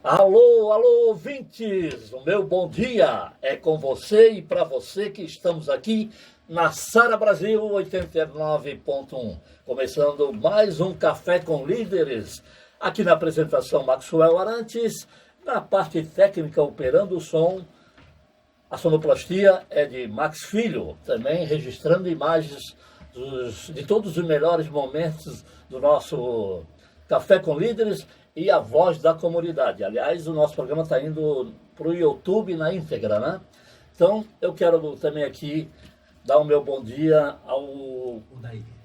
Alô, alô, ouvintes! O meu bom dia é com você e para você que estamos aqui na Sara Brasil 89.1. Começando mais um Café com Líderes. Aqui na apresentação Maxwell Arantes, na parte técnica operando o som. A sonoplastia é de Max Filho, também registrando imagens de todos os melhores momentos do nosso Café com Líderes e a voz da comunidade. Aliás, o nosso programa está indo para o YouTube na íntegra, né? Então, eu quero também aqui dar o meu bom dia ao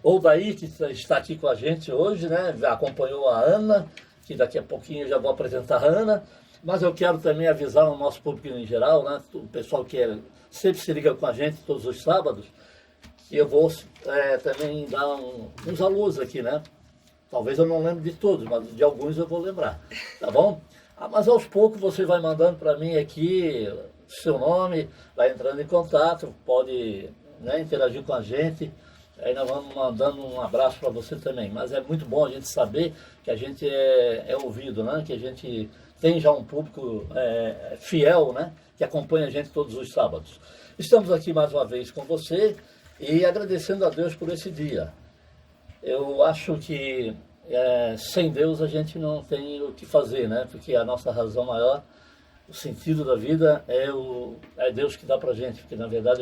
Odaí, que está aqui com a gente hoje, né? Acompanhou a Ana, que daqui a pouquinho eu já vou apresentar a Ana. Mas eu quero também avisar o nosso público em geral, né? O pessoal que sempre se liga com a gente todos os sábados, que eu vou também dar uns alôs aqui, né? Talvez eu não lembre de todos, mas de alguns eu vou lembrar, tá bom? Mas aos poucos você vai mandando para mim aqui seu nome, vai entrando em contato, pode, né, interagir com a gente. Aí nós vamos mandando um abraço para você também. Mas é muito bom a gente saber que a gente é ouvido, né? Que a gente tem já um público fiel, né? Que acompanha a gente todos os sábados. Estamos aqui mais uma vez com você e agradecendo a Deus por esse dia. Eu acho que sem Deus a gente não tem o que fazer, né? Porque a nossa razão maior, o sentido da vida é Deus que dá pra gente. Porque na verdade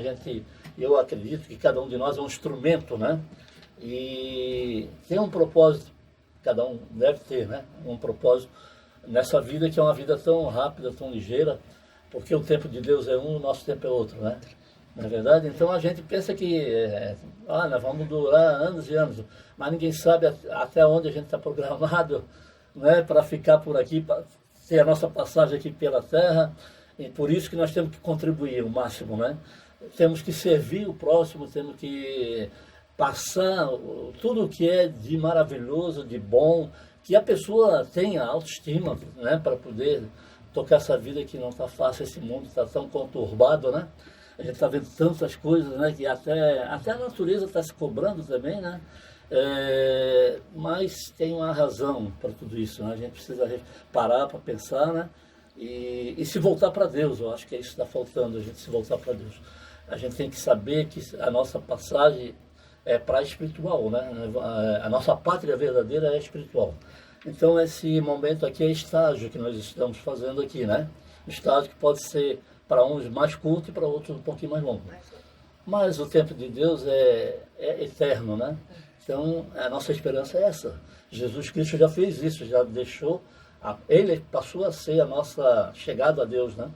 eu acredito que cada um de nós é um instrumento, né? E tem um propósito, cada um deve ter, né? Um propósito nessa vida que é uma vida tão rápida, tão ligeira, porque o tempo de Deus é um, o nosso tempo é outro, né? Não é verdade? Então a gente pensa que nós vamos durar anos e anos, mas ninguém sabe até onde a gente está programado, né, para ficar por aqui, para ter a nossa passagem aqui pela terra, e por isso que nós temos que contribuir o máximo, né? Temos que servir o próximo, temos que passar tudo o que é de maravilhoso, de bom, que a pessoa tenha autoestima, né, para poder tocar essa vida que não está fácil, esse mundo está tão conturbado, né? A gente está vendo tantas coisas, né, que até a natureza está se cobrando também, né? Mas tem uma razão para tudo isso, né? A gente precisa parar para pensar, né? E se voltar para Deus. Eu acho que é isso que está faltando, a gente se voltar para Deus. A gente tem que saber que a nossa passagem é para espiritual, né? A nossa pátria verdadeira é espiritual. Então esse momento aqui é estágio que nós estamos fazendo aqui, né? Estágio que pode ser para uns mais curto e para outros um pouquinho mais longo. Mas o tempo de Deus é eterno, né? Então a nossa esperança é essa. Jesus Cristo já fez isso, já deixou, ele passou a ser a nossa chegada a Deus, né?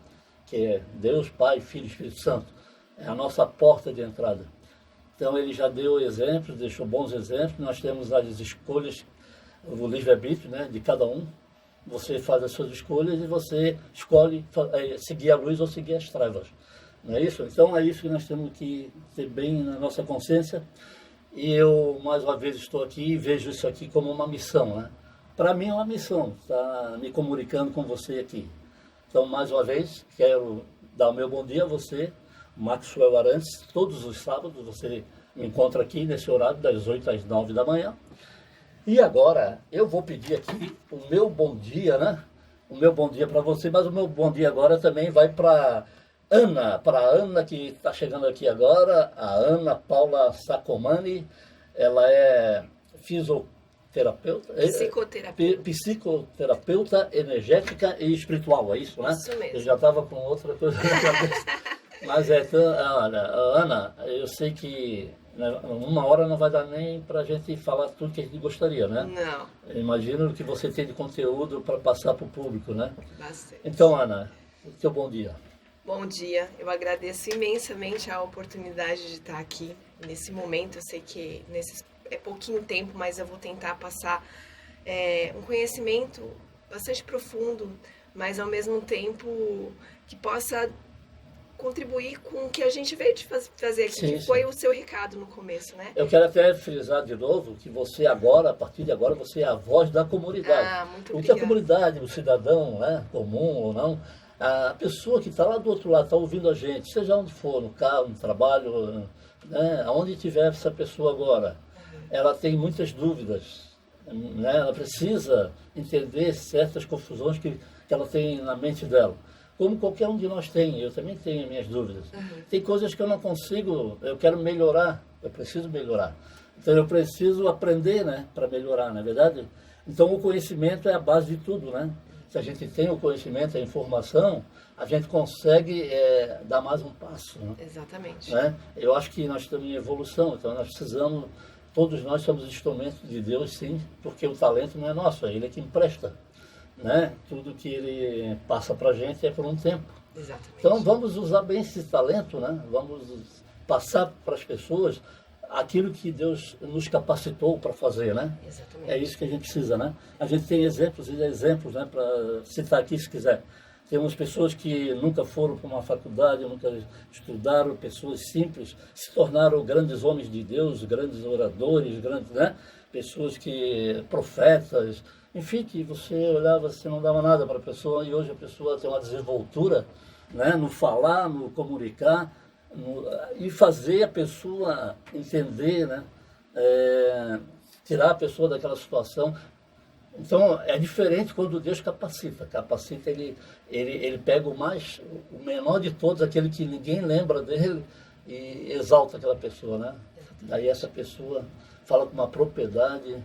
Que é Deus, Pai, Filho e Espírito Santo. É a nossa porta de entrada. Então ele já deu exemplos, deixou bons exemplos. Nós temos as escolhas, o livre-arbítrio, né, de cada um. Você faz as suas escolhas e você escolhe seguir a luz ou seguir as trevas. Não é isso? Então é isso que nós temos que ter bem na nossa consciência. E eu, mais uma vez, estou aqui e vejo isso aqui como uma missão, né? Para mim é uma missão, estar me comunicando com você aqui. Então, mais uma vez, quero dar o meu bom dia a você, Maxwell Arantes. Todos os sábados você me encontra aqui nesse horário, das 8 às 9 da manhã. E agora eu vou pedir aqui o meu bom dia, né? O meu bom dia para você, mas o meu bom dia agora também vai para a Ana que está chegando aqui agora, a Ana Paula Sacomani. Ela é fisioterapeuta, psicoterapeuta energética e espiritual, é isso, né? Isso mesmo. Eu já estava com outra coisa na cabeça. Mas Ana, eu sei que uma hora não vai dar nem para a gente falar tudo que a gente gostaria, né? Não. Eu imagino que você tem de conteúdo para passar para o público, né? Bastante. Então, Ana, seu bom dia. Bom dia. Eu agradeço imensamente a oportunidade de estar aqui nesse momento. Eu sei que é pouquinho tempo, mas eu vou tentar passar um conhecimento bastante profundo, mas ao mesmo tempo que possa contribuir com o que a gente veio de fazer aqui, Sim, que foi sim. o seu recado no começo, né? Eu quero até frisar de novo que você agora, a partir de agora, você é a voz da comunidade. Muito O que obrigada. a comunidade, o cidadão, né, comum ou não, a pessoa que está lá do outro lado, está ouvindo a gente, seja onde for, no carro, no trabalho, né, aonde tiver essa pessoa agora, ela tem muitas dúvidas, né, ela precisa entender certas confusões que que ela tem na mente dela. Como qualquer um de nós tem, eu também tenho minhas dúvidas. Tem coisas que eu não consigo, eu quero melhorar, eu preciso melhorar. Então eu preciso aprender, né, para melhorar, não é verdade? Então o conhecimento é a base de tudo, né? Se a gente tem o conhecimento, a informação, a gente consegue dar mais um passo. Né? Exatamente. Né? Eu acho que nós estamos em evolução, então nós precisamos, todos nós somos instrumentos de Deus, sim, porque o talento não é nosso, é Ele que empresta. Né? Tudo que Ele passa para a gente é por um tempo. Exatamente. Então vamos usar bem esse talento, né? Vamos passar para as pessoas aquilo que Deus nos capacitou para fazer, né? Exatamente. É isso que a gente precisa, né? A gente tem exemplos e exemplos, né? Para citar aqui, se quiser. Temos pessoas que nunca foram para uma faculdade, nunca estudaram, pessoas simples, se tornaram grandes homens de Deus, grandes oradores, grandes, né? Pessoas que, profetas, enfim, que você olhava, você não dava nada para a pessoa, e hoje a pessoa tem uma desenvoltura, né? No falar, no comunicar, e fazer a pessoa entender, né? Tirar a pessoa daquela situação. Então é diferente quando Deus capacita. Capacita, ele pega o menor de todos, aquele que ninguém lembra dele, e exalta aquela pessoa, né? Daí essa pessoa fala com uma propriedade,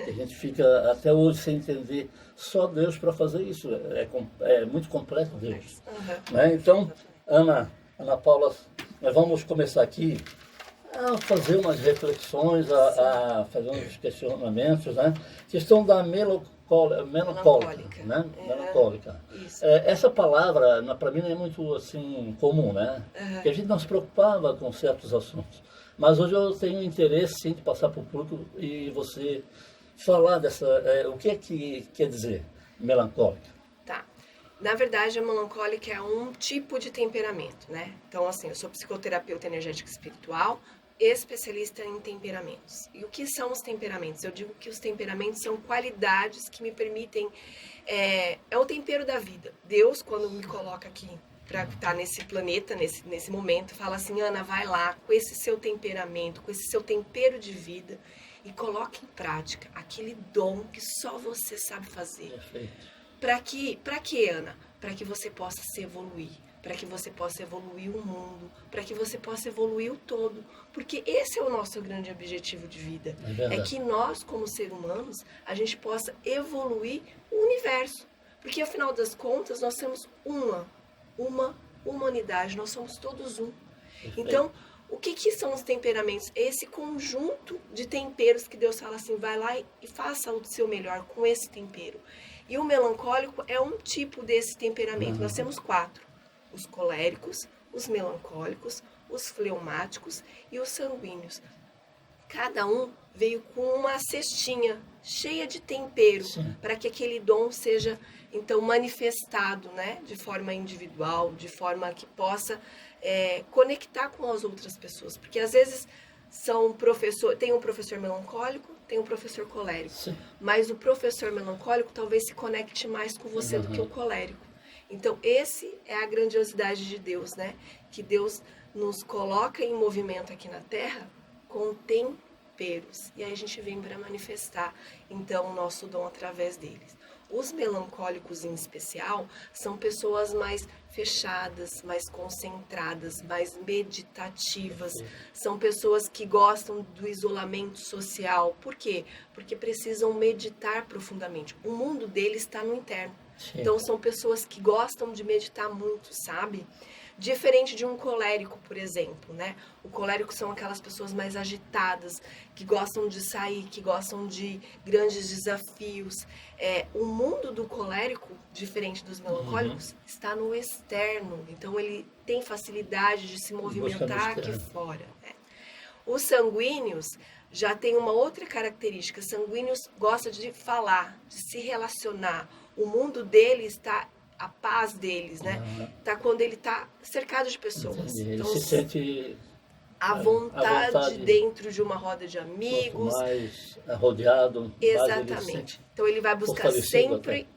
que a gente fica até hoje sem entender. Só Deus para fazer isso. É muito completo Deus. Né? Então, Ana Paula, nós vamos começar aqui a fazer umas reflexões, a fazer uns questionamentos, né? Questão da melancólica, né? Melancólica. Essa palavra, para mim, não é muito assim comum, né? Porque a gente não se preocupava com certos assuntos. Mas hoje eu tenho interesse, sim, de passar para o público e você falar dessa... o que é que quer dizer melancólica? Tá. Na verdade, a melancólica é um tipo de temperamento, né? Então, assim, eu sou psicoterapeuta energética espiritual, especialista em temperamentos. E o que são os temperamentos? Eu digo que os temperamentos são qualidades que me permitem... É o tempero da vida. Deus, quando me coloca aqui para estar nesse planeta, nesse momento, fala assim, Ana, vai lá com esse seu temperamento, com esse seu tempero de vida e coloque em prática aquele dom que só você sabe fazer. Para que, Ana? Para que você possa se evoluir, para que você possa evoluir o mundo, para que você possa evoluir o todo, porque esse é o nosso grande objetivo de vida, é que nós, como seres humanos, a gente possa evoluir o universo, porque afinal das contas nós temos uma humanidade, nós somos todos um. Então, o que são os temperamentos? Esse conjunto de temperos que Deus fala assim, vai lá e faça o seu melhor com esse tempero. E o melancólico é um tipo desse temperamento. Nós temos 4. Os coléricos, os melancólicos, os fleumáticos e os sanguíneos. Cada um veio com uma cestinha cheia de tempero para que aquele dom seja, então, manifestado, né, de forma individual, de forma que possa conectar com as outras pessoas. Porque, às vezes, tem um professor melancólico, tem um professor colérico. Mas o professor melancólico talvez se conecte mais com você do que o colérico. Então, esse é a grandiosidade de Deus, né? Que Deus nos coloca em movimento aqui na Terra com temperos. E aí a gente vem para manifestar, então, o nosso dom através deles. Os melancólicos, em especial, são pessoas mais fechadas, mais concentradas, mais meditativas. São pessoas que gostam do isolamento social. Por quê? Porque precisam meditar profundamente. O mundo deles está no interno. Então, são pessoas que gostam de meditar muito, sabe? Diferente de um colérico, por exemplo, né? O colérico são aquelas pessoas mais agitadas, que gostam de sair, que gostam de grandes desafios. O mundo do colérico, diferente dos melancólicos, está no externo. Então, ele tem facilidade de se movimentar aqui fora. Né? Os sanguíneos já têm uma outra característica. Sanguíneos gostam de falar, de se relacionar. O mundo deles está... a paz deles, né? Tá quando ele tá cercado de pessoas. Ele então, se sente à vontade dentro de uma roda de amigos. Mais rodeado. Exatamente. Então ele vai buscar sempre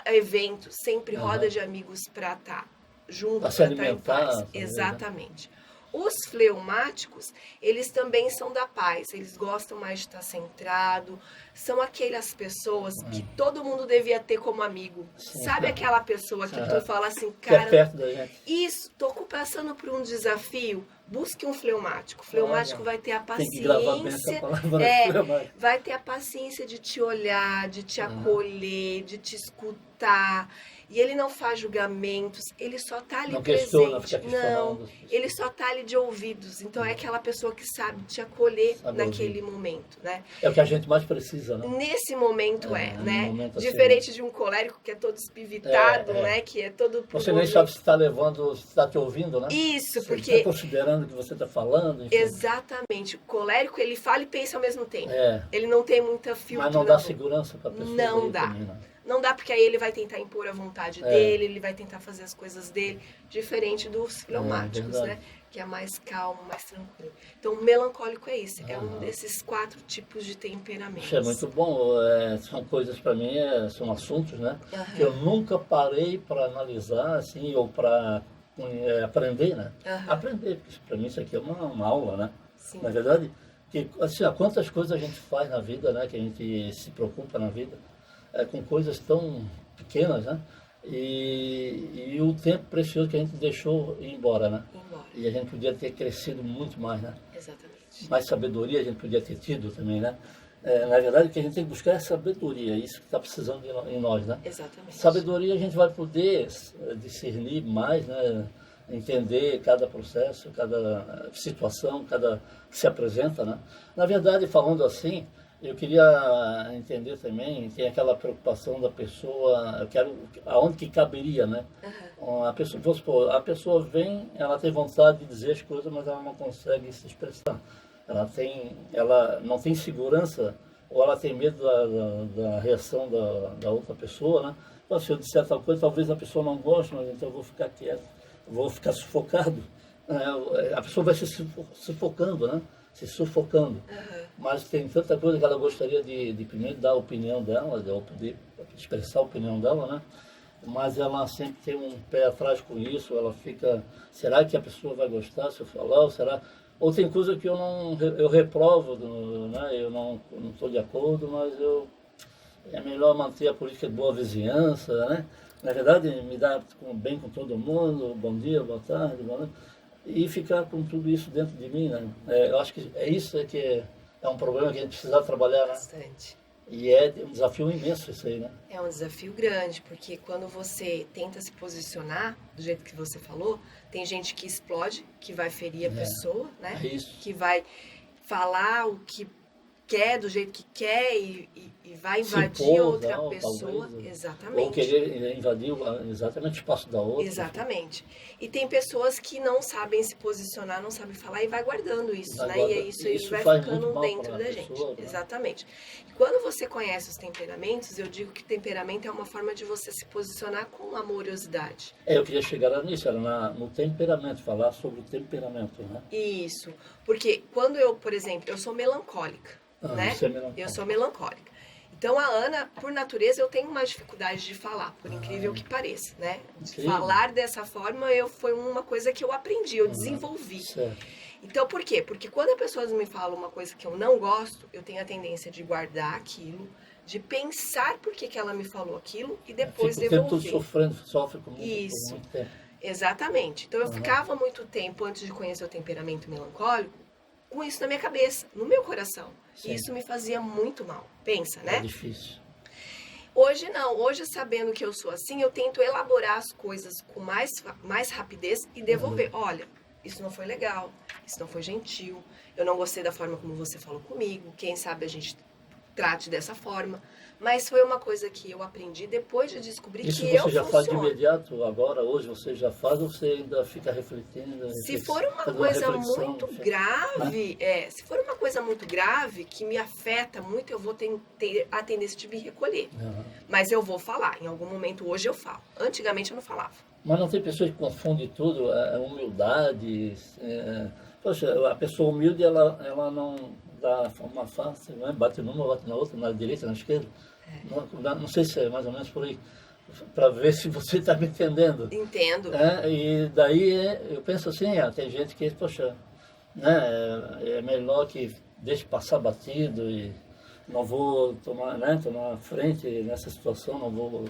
eventos, sempre roda de amigos para estar junto, para se alimentar. Exatamente. Os fleumáticos, eles também são da paz, eles gostam mais de estar centrado, são aquelas pessoas que todo mundo devia ter como amigo. Sim. Sabe aquela pessoa que tu fala assim, Que é cara, perto da gente. isso, tô passando por um desafio, busque um fleumático. O fleumático vai ter a Tem que gravar bem essa paciência, palavra, fleumático. vai ter a paciência de te olhar, de te acolher, de te escutar. E ele não faz julgamentos, ele só tá ali Não questiona, presente. fica Não, questionando. ele só tá ali de ouvidos. Então é aquela pessoa que sabe te acolher Sabe naquele momento, né? É o que a gente mais precisa, né? Nesse momento É, no né? momento assim, Diferente de um colérico que é todo espivitado, É, é. né? Que é todo... Você nem sabe se está levando, se está te ouvindo, né? Isso, Você porque... está considerando o que você está falando. Enfim. Exatamente. O colérico, ele fala e pensa ao mesmo tempo. É. Ele não tem muita filtro. Mas não dá segurança para a pessoa. Não dá. Também, né? Não dá, porque aí ele vai tentar impor a vontade dele, ele vai tentar fazer as coisas dele, diferente dos fleumáticos, né? Que é mais calmo, mais tranquilo. Então, o melancólico é isso, é um desses 4 tipos de temperamentos. Isso é muito bom, são coisas para mim, são assuntos, né? Que eu nunca parei para analisar, assim, ou para aprender, né? Aprender, porque para mim isso aqui é uma aula, né? Sim. Na verdade, que, assim, quantas coisas a gente faz na vida, né? Que a gente se preocupa na vida, com coisas tão pequenas, né? E o tempo precioso que a gente deixou ir embora, né? E a gente podia ter crescido muito mais, né? Exatamente. Mais sabedoria a gente podia ter tido também, né? Na verdade, o que a gente tem que buscar é sabedoria, isso que está precisando em nós, né? Exatamente. Sabedoria a gente vai poder discernir mais, né? Entender cada processo, cada situação, cada que se apresenta, né? Na verdade, falando assim, eu queria entender também, tem aquela preocupação da pessoa, eu quero, aonde que caberia, né? A pessoa, vamos supor, a pessoa vem, ela tem vontade de dizer as coisas, mas ela não consegue se expressar. Ela não tem segurança, ou ela tem medo da reação da outra pessoa, né? Então, se eu disser tal coisa, talvez a pessoa não goste, mas então eu vou ficar quieto, vou ficar sufocado. A pessoa vai se sufocando, né? Se sufocando. Mas tem tanta coisa que ela gostaria de primeiro dar a opinião dela, de poder expressar a opinião dela, né? Mas ela sempre tem um pé atrás com isso, ela fica, será que a pessoa vai gostar se eu falar, ou será... Ou tem coisa que eu reprovo, né? Eu não estou de acordo, mas é melhor manter a política de boa vizinhança, né? Na verdade, me dar bem com todo mundo, bom dia, boa tarde, boa noite, e ficar com tudo isso dentro de mim, né? Eu acho que isso que é um problema que a gente precisa trabalhar, né? Bastante. E é um desafio imenso isso aí, né? É um desafio grande, porque quando você tenta se posicionar do jeito que você falou, tem gente que explode, que vai ferir a pessoa, né? É isso. Que vai falar o que quer, do jeito que quer e vai invadir outra pessoa. Talvez, exatamente. Ou querer invadir exatamente o espaço da outra. Exatamente. E tem pessoas que não sabem se posicionar, não sabem falar e vai guardando isso, né? E aí isso vai ficando dentro da gente. Pessoa, né? Exatamente. E quando você conhece os temperamentos, eu digo que temperamento é uma forma de você se posicionar com amorosidade. Eu queria chegar nisso, era no temperamento, falar sobre o temperamento, né? Isso. Porque quando eu, por exemplo, eu sou melancólica, né? Você é melancólica. Eu sou melancólica. Então, a Ana, por natureza, eu tenho mais dificuldade de falar, por incrível que pareça, né? Incrível. Falar dessa forma foi uma coisa que eu aprendi, eu desenvolvi. Certo. Então, por quê? Porque quando a pessoa me fala uma coisa que eu não gosto, eu tenho a tendência de guardar aquilo, de pensar por que ela me falou aquilo e depois Fica o tempo todo devolver. sofre por Isso. muito tempo. Exatamente. Então, eu ficava muito tempo, antes de conhecer o temperamento melancólico, com isso na minha cabeça, no meu coração. Sim. E isso me fazia muito mal. Pensa, né? É difícil. Hoje não. Hoje, sabendo que eu sou assim, eu tento elaborar as coisas com mais rapidez e devolver. Olha, isso não foi legal, isso não foi gentil, eu não gostei da forma como você falou comigo, quem sabe a gente trate dessa forma. Mas foi uma coisa que eu aprendi depois de descobrir isso que eu você já funciono. faz de imediato agora, hoje você já faz ou você ainda fica refletindo? Se for uma coisa muito grave, se for uma coisa muito grave que me afeta muito, eu vou ter a tendência de me recolher. Mas eu vou falar, em algum momento hoje eu falo. Antigamente eu não falava. Mas não tem pessoas que confundem tudo, a humildade. Poxa, a pessoa humilde, ela não dá uma face, né? Bate numa, bate na outra, na direita, na esquerda. Não sei se é mais ou menos por aí. para ver se você está me entendendo. Entendo. E daí eu penso assim, tem gente que, poxa, né, é melhor que deixe passar batido e não vou tomar frente nessa situação, não vou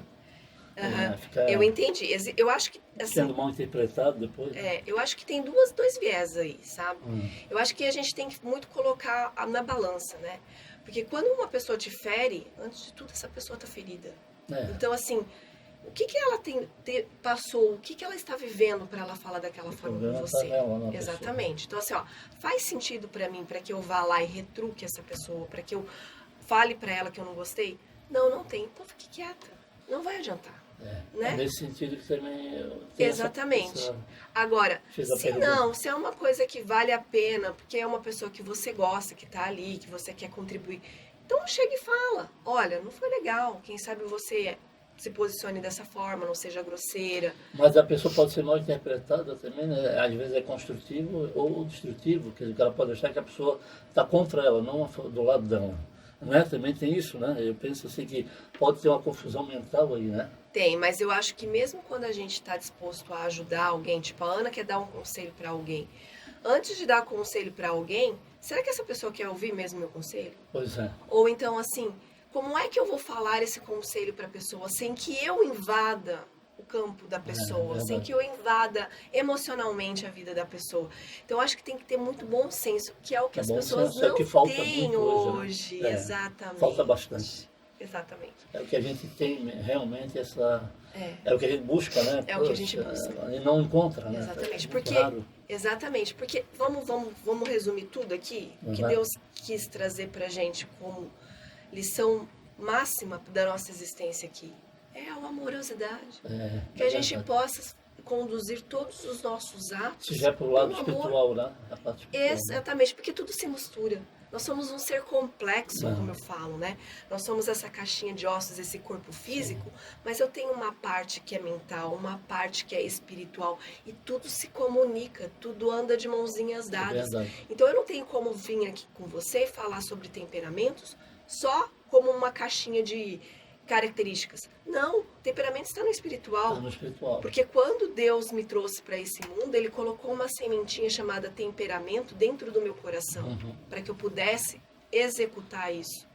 ficar Eu entendi. Eu acho que, assim, sendo mal interpretado depois. eu acho que tem dois viés aí, sabe? Eu acho que a gente tem que muito colocar na balança, né? Porque quando uma pessoa te fere, antes de tudo, essa pessoa tá ferida. Então, assim, o que ela passou, o que ela está vivendo para ela falar daquela forma com você? Exatamente. Então, assim, ó, faz sentido para mim, para que eu vá lá e retruque essa pessoa, para que eu fale para ela que eu não gostei? Não, não tem. Então, fique quieta. Não vai adiantar. Né? É nesse sentido que também eu tenho Exatamente. Agora, se é uma coisa que vale a pena, porque é uma pessoa que você gosta, que tá ali, que você quer contribuir, então chega e fala, olha, não foi legal, quem sabe você se posicione dessa forma, não seja grosseira. Mas a pessoa pode ser mal interpretada também, né? Às vezes é construtivo ou destrutivo, quer dizer, ela pode achar que a pessoa está contra ela, não do lado dela. Né? Também tem isso, né? Eu penso assim que pode ter uma confusão mental aí, né? Tem, mas eu acho que mesmo quando a gente está disposto a ajudar alguém, tipo a Ana quer dar um conselho para alguém, antes de dar conselho para alguém, será que essa pessoa quer ouvir mesmo meu conselho? Pois é. Ou então assim, como é que eu vou falar esse conselho para a pessoa sem que eu invada o campo da pessoa, sem que eu invada emocionalmente a vida da pessoa? Então eu acho que tem que ter muito bom senso, que é o que as pessoas não têm hoje. Né? Exatamente. Falta bastante. Exatamente. É o que a gente tem realmente é o que a gente busca, né? É o que a gente busca. E não encontra, né? Exatamente. Porque vamos resumir tudo aqui. O que Deus quis trazer pra gente como lição máxima da nossa existência aqui é a amorosidade. Que a gente possa conduzir todos os nossos atos. Se já para o lado espiritual, né? A parte espiritual, exatamente, porque tudo se mistura. Nós somos um ser complexo, como eu falo, né? Nós somos essa caixinha de ossos, esse corpo físico, mas eu tenho uma parte que é mental, uma parte que é espiritual, e tudo se comunica, tudo anda de mãozinhas dadas. Então eu não tenho como vir aqui com você e falar sobre temperamentos só como uma caixinha de características. Não, temperamento está no espiritual. Está no espiritual. Porque quando Deus me trouxe para esse mundo, Ele colocou uma sementinha chamada temperamento dentro do meu coração, para que eu pudesse executar isso.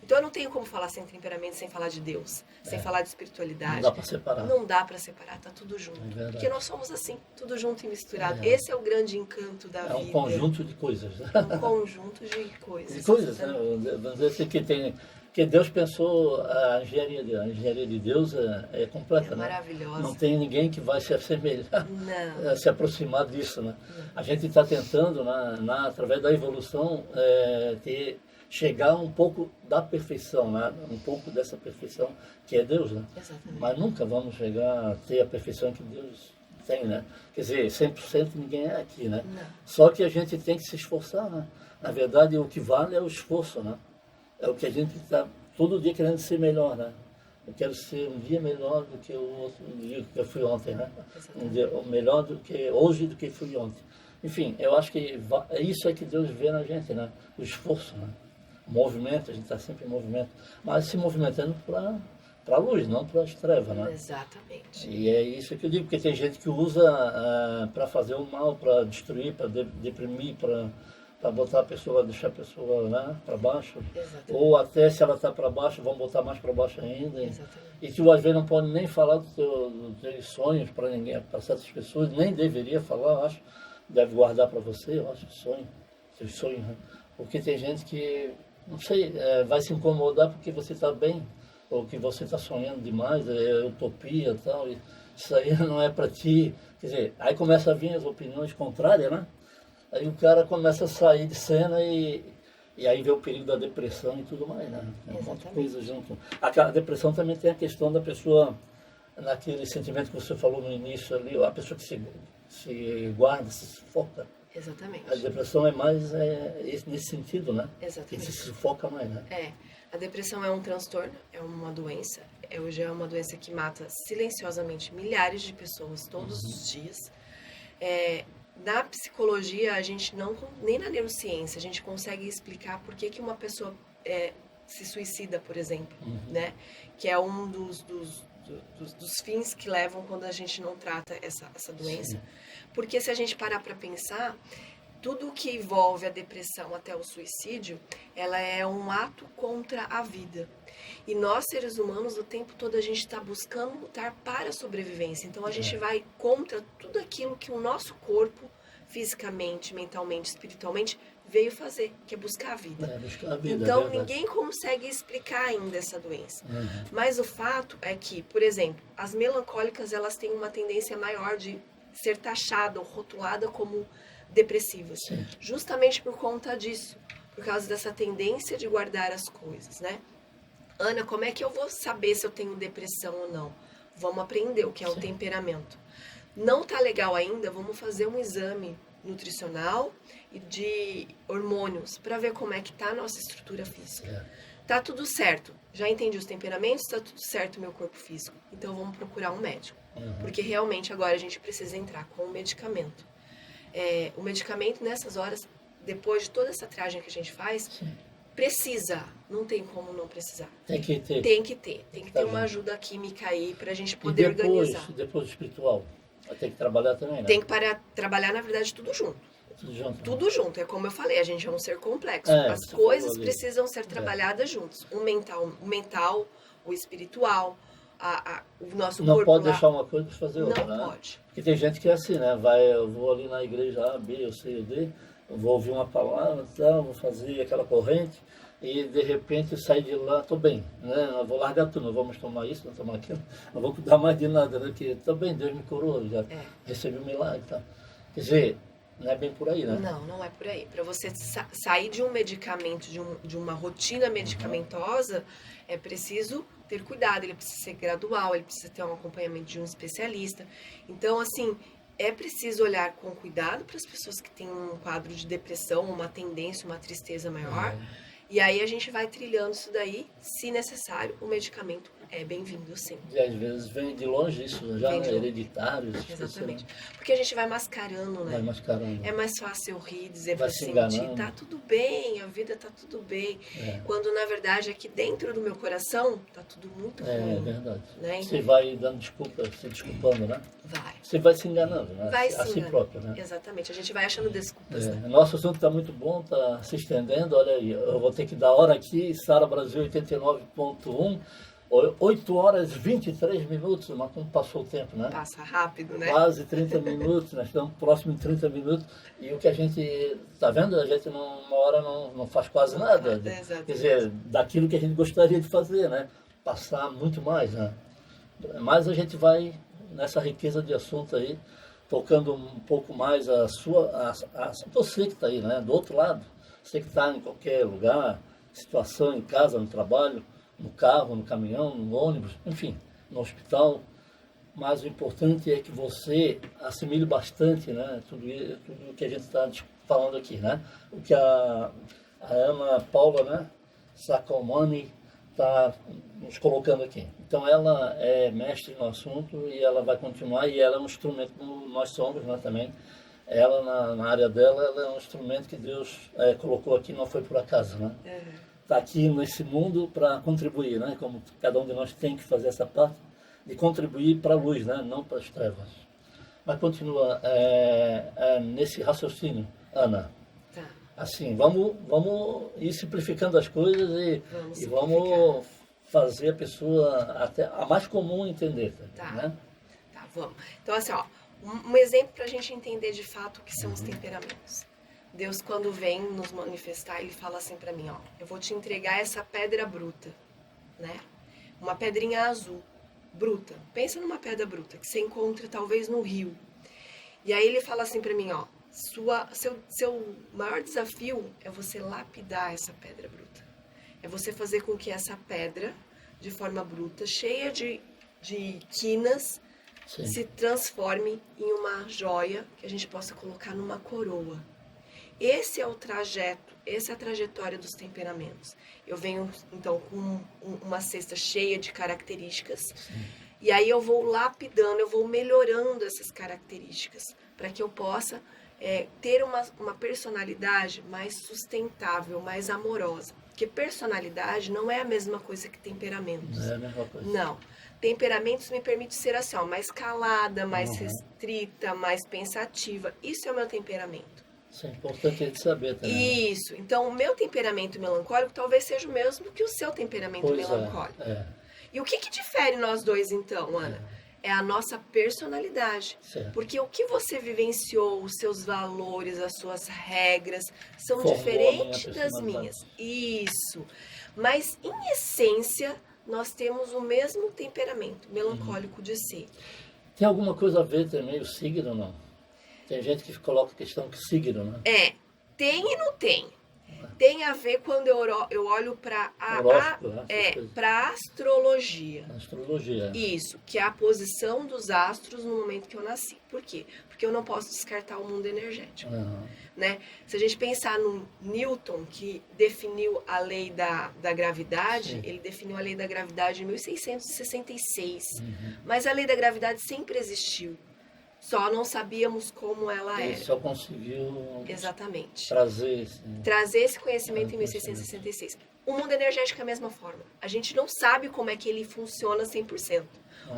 Então eu não tenho como falar sem temperamento, sem falar de Deus, sem falar de espiritualidade. Não dá para separar. Não dá para separar, tá tudo junto. Porque nós somos assim, tudo junto e misturado. Esse é o grande encanto da vida. É um conjunto de coisas. Né? Um conjunto de coisas. De coisas, né? Vamos dizer assim que Deus pensou, a engenharia de Deus é completa, né? Maravilhosa. Não tem ninguém que vai se assemelhar, se aproximar disso, né? A gente está tentando, através da evolução, chegar um pouco da perfeição, né? Um pouco dessa perfeição que é Deus, né? Exatamente. Mas nunca vamos chegar a ter a perfeição que Deus tem, né? Quer dizer, 100% ninguém é aqui, né? Não. Só que a gente tem que se esforçar, né? Na verdade, o que vale é o esforço, né? É o que a gente está todo dia querendo ser melhor, né? Eu quero ser um dia melhor do que o outro dia que eu fui ontem, né? Um dia melhor do que hoje do que fui ontem. Enfim, eu acho que isso é que Deus vê na gente, né? O esforço, né? O movimento, a gente está sempre em movimento, mas se movimentando para a luz, não para as trevas, né? Exatamente. E é isso que eu digo, porque tem gente que usa para fazer o mal, para destruir, para deprimir, para botar a pessoa, deixar a pessoa, né, para baixo. Exatamente. Ou até se ela está para baixo, vão botar mais para baixo ainda. Exatamente. E tu às vezes não pode nem falar dos teus sonhos para ninguém, para certas pessoas, nem deveria falar, eu acho. Deve guardar para você, eu acho, seus sonhos. Né? Porque tem gente que, não sei, vai se incomodar porque você está bem, ou que você está sonhando demais, é utopia e tal. E isso aí não é para ti. Quer dizer, aí começa a vir as opiniões contrárias, né? Aí o cara começa a sair de cena e aí vê o perigo da depressão e tudo mais, né? Tem um monte de coisa junto. A depressão também tem a questão da pessoa, naquele sentimento que você falou no início ali, a pessoa que se guarda, se sufoca. Exatamente. A depressão é mais nesse sentido, né? Exatamente. Que se sufoca mais, né? A depressão é um transtorno, é uma doença. Hoje é uma doença que mata silenciosamente milhares de pessoas todos os dias. Na psicologia, a gente nem na neurociência, a gente consegue explicar por que uma pessoa se suicida, por exemplo, né? Que é um dos dos fins que levam quando a gente não trata essa doença. Sim. Porque se a gente parar para pensar, tudo que envolve a depressão até o suicídio, ela é um ato contra a vida. E nós, seres humanos, o tempo todo a gente está buscando lutar para a sobrevivência. Então a gente vai contra tudo aquilo que o nosso corpo, fisicamente, mentalmente, espiritualmente, veio fazer, que é buscar a vida. Buscar a vida, então ninguém consegue explicar ainda essa doença. Mas o fato é que, por exemplo, as melancólicas, elas têm uma tendência maior de ser taxada ou rotulada como depressivas. Sim. Justamente por conta disso, por causa dessa tendência de guardar as coisas, né? Ana, como é que eu vou saber se eu tenho depressão ou não? Vamos aprender o que é o temperamento. Não tá legal ainda, vamos fazer um exame nutricional e de hormônios para ver como é que tá a nossa estrutura física. Tá tudo certo, já entendi os temperamentos, tá tudo certo o meu corpo físico. Então vamos procurar um médico, porque realmente agora a gente precisa entrar com o medicamento. O medicamento nessas horas, depois de toda essa triagem que a gente faz, precisa, não tem como não precisar. Tem que ter. Tem que ter uma ajuda química aí pra gente poder organizar. E depois espiritual? Tem que trabalhar também, né? Tem que trabalhar, na verdade, tudo junto. Tudo junto. É como eu falei, a gente é um ser complexo. As coisas precisam ser trabalhadas juntos. O mental, o espiritual, o nosso corpo. Não pode deixar uma coisa para fazer outra, Não pode. Porque tem gente que é assim, né? Eu vou ali na igreja A, B, eu C, D, eu vou ouvir uma palavra, vou fazer aquela corrente, e de repente eu saio de lá, estou bem, né? Eu vou largar tudo, não vamos tomar isso, não tomar aquilo, não vou cuidar mais de nada, né? Porque estou bem, Deus me curou, já recebi um milagre e tal. Quer dizer, não é bem por aí, né? Não é por aí. Para você sair de um medicamento, de uma rotina medicamentosa, é preciso ter cuidado, ele precisa ser gradual, ele precisa ter um acompanhamento de um especialista. Então, assim, é preciso olhar com cuidado para as pessoas que têm um quadro de depressão, uma tendência, uma tristeza maior. E aí a gente vai trilhando isso daí, se necessário, o medicamento é bem-vindo, sim. E às vezes vem de longe isso, já hereditário. Exatamente. Porque a gente vai mascarando, né? Vai mascarando. É mais fácil eu rir, dizer pra assim, tá tudo bem, a vida tá tudo bem. Quando na verdade aqui dentro do meu coração tá tudo muito ruim. É verdade. Né? Você vai dando desculpa, se desculpando, né? Vai. Você vai se enganando, né? Vai se a si próprio, né? Exatamente. A gente vai achando desculpas, né? Nosso assunto está muito bom, está se estendendo. Olha aí, eu vou ter que dar hora aqui, Sara Brasil 89.1. 8 horas e 23 minutos, mas como passou o tempo, né? Passa rápido, né? Quase 30 minutos, nós estamos próximo de 30 minutos. E o que a gente está vendo, a gente numa hora não faz quase nada. Quer dizer, daquilo que a gente gostaria de fazer, né? Passar muito mais, né? Mas a gente vai nessa riqueza de assunto aí, tocando um pouco mais você que está aí, né? Do outro lado, você que está em qualquer lugar, situação em casa, no trabalho, no carro, no caminhão, no ônibus, enfim, no hospital. Mas o importante é que você assimile bastante, né, tudo que a gente está falando aqui, né? O que a Ana Paula, né, Sacomani está nos colocando aqui. Então ela é mestre no assunto e ela vai continuar, e ela é um instrumento, como nós somos, né, também. Ela, na área dela, ela é um instrumento que Deus colocou aqui, não foi por acaso, né? Está aqui nesse mundo para contribuir, né? Como cada um de nós tem que fazer essa parte de contribuir para a luz, né? Não para as trevas. Mas continua nesse raciocínio, Ana. Tá. Assim, vamos ir simplificando as coisas e vamos fazer a pessoa até a mais comum entender. Tá. Né? Tá, vamos. Então, assim, ó, um exemplo para a gente entender de fato o que são os temperamentos. Deus, quando vem nos manifestar, ele fala assim para mim, ó, eu vou te entregar essa pedra bruta, né? Uma pedrinha azul, bruta. Pensa numa pedra bruta que você encontra talvez no rio. E aí ele fala assim para mim, ó, seu maior desafio é você lapidar essa pedra bruta. É você fazer com que essa pedra, de forma bruta, cheia de quinas, se transforme em uma joia que a gente possa colocar numa coroa. Esse é o trajeto, essa é a trajetória dos temperamentos. Eu venho, então, com uma cesta cheia de características, e aí eu vou lapidando, eu vou melhorando essas características, para que eu possa ter uma personalidade mais sustentável, mais amorosa. Porque personalidade não é a mesma coisa que temperamentos. Não é a mesma coisa. Não. Temperamentos me permite ser assim, ó, mais calada, mais restrita, mais pensativa. Isso é o meu temperamento. Isso é importante a gente saber também. Isso. Então, o meu temperamento melancólico talvez seja o mesmo que o seu temperamento melancólico. E o que difere nós dois, então, Ana? É a nossa personalidade. Certo. Porque o que você vivenciou, os seus valores, as suas regras, são Formou diferentes a minha das minhas. Isso. Mas, em essência, nós temos o mesmo temperamento melancólico de ser. Tem alguma coisa a ver também o signo, não? Tem gente que coloca a questão que signo, né? Tem e não tem. Tem a ver quando eu olho para a astrologia. Astrologia. Isso, que é a posição dos astros no momento que eu nasci. Por quê? Porque eu não posso descartar o mundo energético. Né? Se a gente pensar no Newton, que definiu a lei da gravidade, ele definiu a lei da gravidade em 1666. Mas a lei da gravidade sempre existiu. Só não sabíamos como ela era. Ele só conseguiu Exatamente. trazer esse conhecimento em 1666. O mundo energético é a mesma forma. A gente não sabe como é que ele funciona 100%.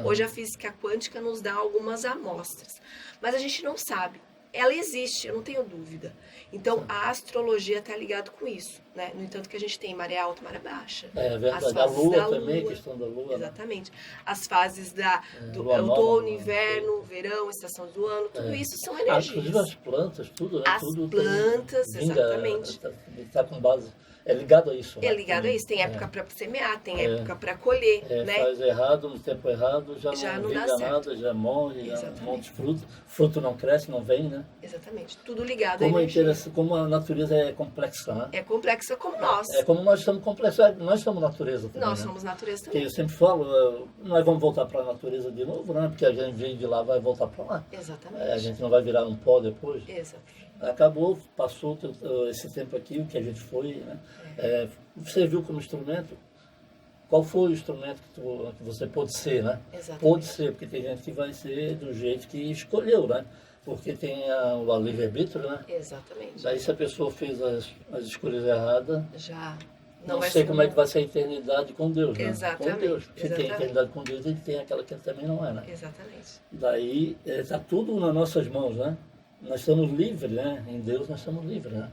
Hoje a física quântica nos dá algumas amostras. Mas a gente não sabe. Ela existe, eu não tenho dúvida. Então, a astrologia está ligada com isso, né? No entanto que a gente tem maré alta e maré baixa. É verdade, a lua também, a questão da lua. Exatamente. As fases do outono, inverno, verão, estação do ano, tudo isso são energias. Inclusive as plantas, tudo, né? As plantas, exatamente. Está com base... É ligado a isso, né? É ligado a isso. Tem época para semear, tem época para colher, né? Faz errado, no tempo errado, já não dá vinga certo. nada, já morre, já monte de fruto. Fruto não cresce, não vem, né? Exatamente. Tudo ligado à energia. Como a natureza é complexa, né? É complexa como nós. É como nós somos complexos, nós somos natureza também, Nós somos natureza também. Porque eu sempre falo, nós vamos voltar para a natureza de novo, né? Porque a gente veio de lá, vai voltar para lá. Exatamente. A gente não vai virar um pó depois. Exatamente. Acabou, passou esse tempo aqui, o que a gente foi, né? Serviu como instrumento. Qual foi o instrumento que você pôde ser, né? Exatamente. Pôde ser, porque tem gente que vai ser do jeito que escolheu, né? Porque tem o livre-arbítrio, né? Exatamente. Daí se a pessoa fez as escolhas erradas, já não sei como é que vai ser a eternidade com Deus, né? Exatamente. Com Deus. Se tem a eternidade com Deus, ele tem aquela que também não é, né? Exatamente. Daí está tudo nas nossas mãos, né? Nós estamos livres, né? Em Deus nós estamos livres, né?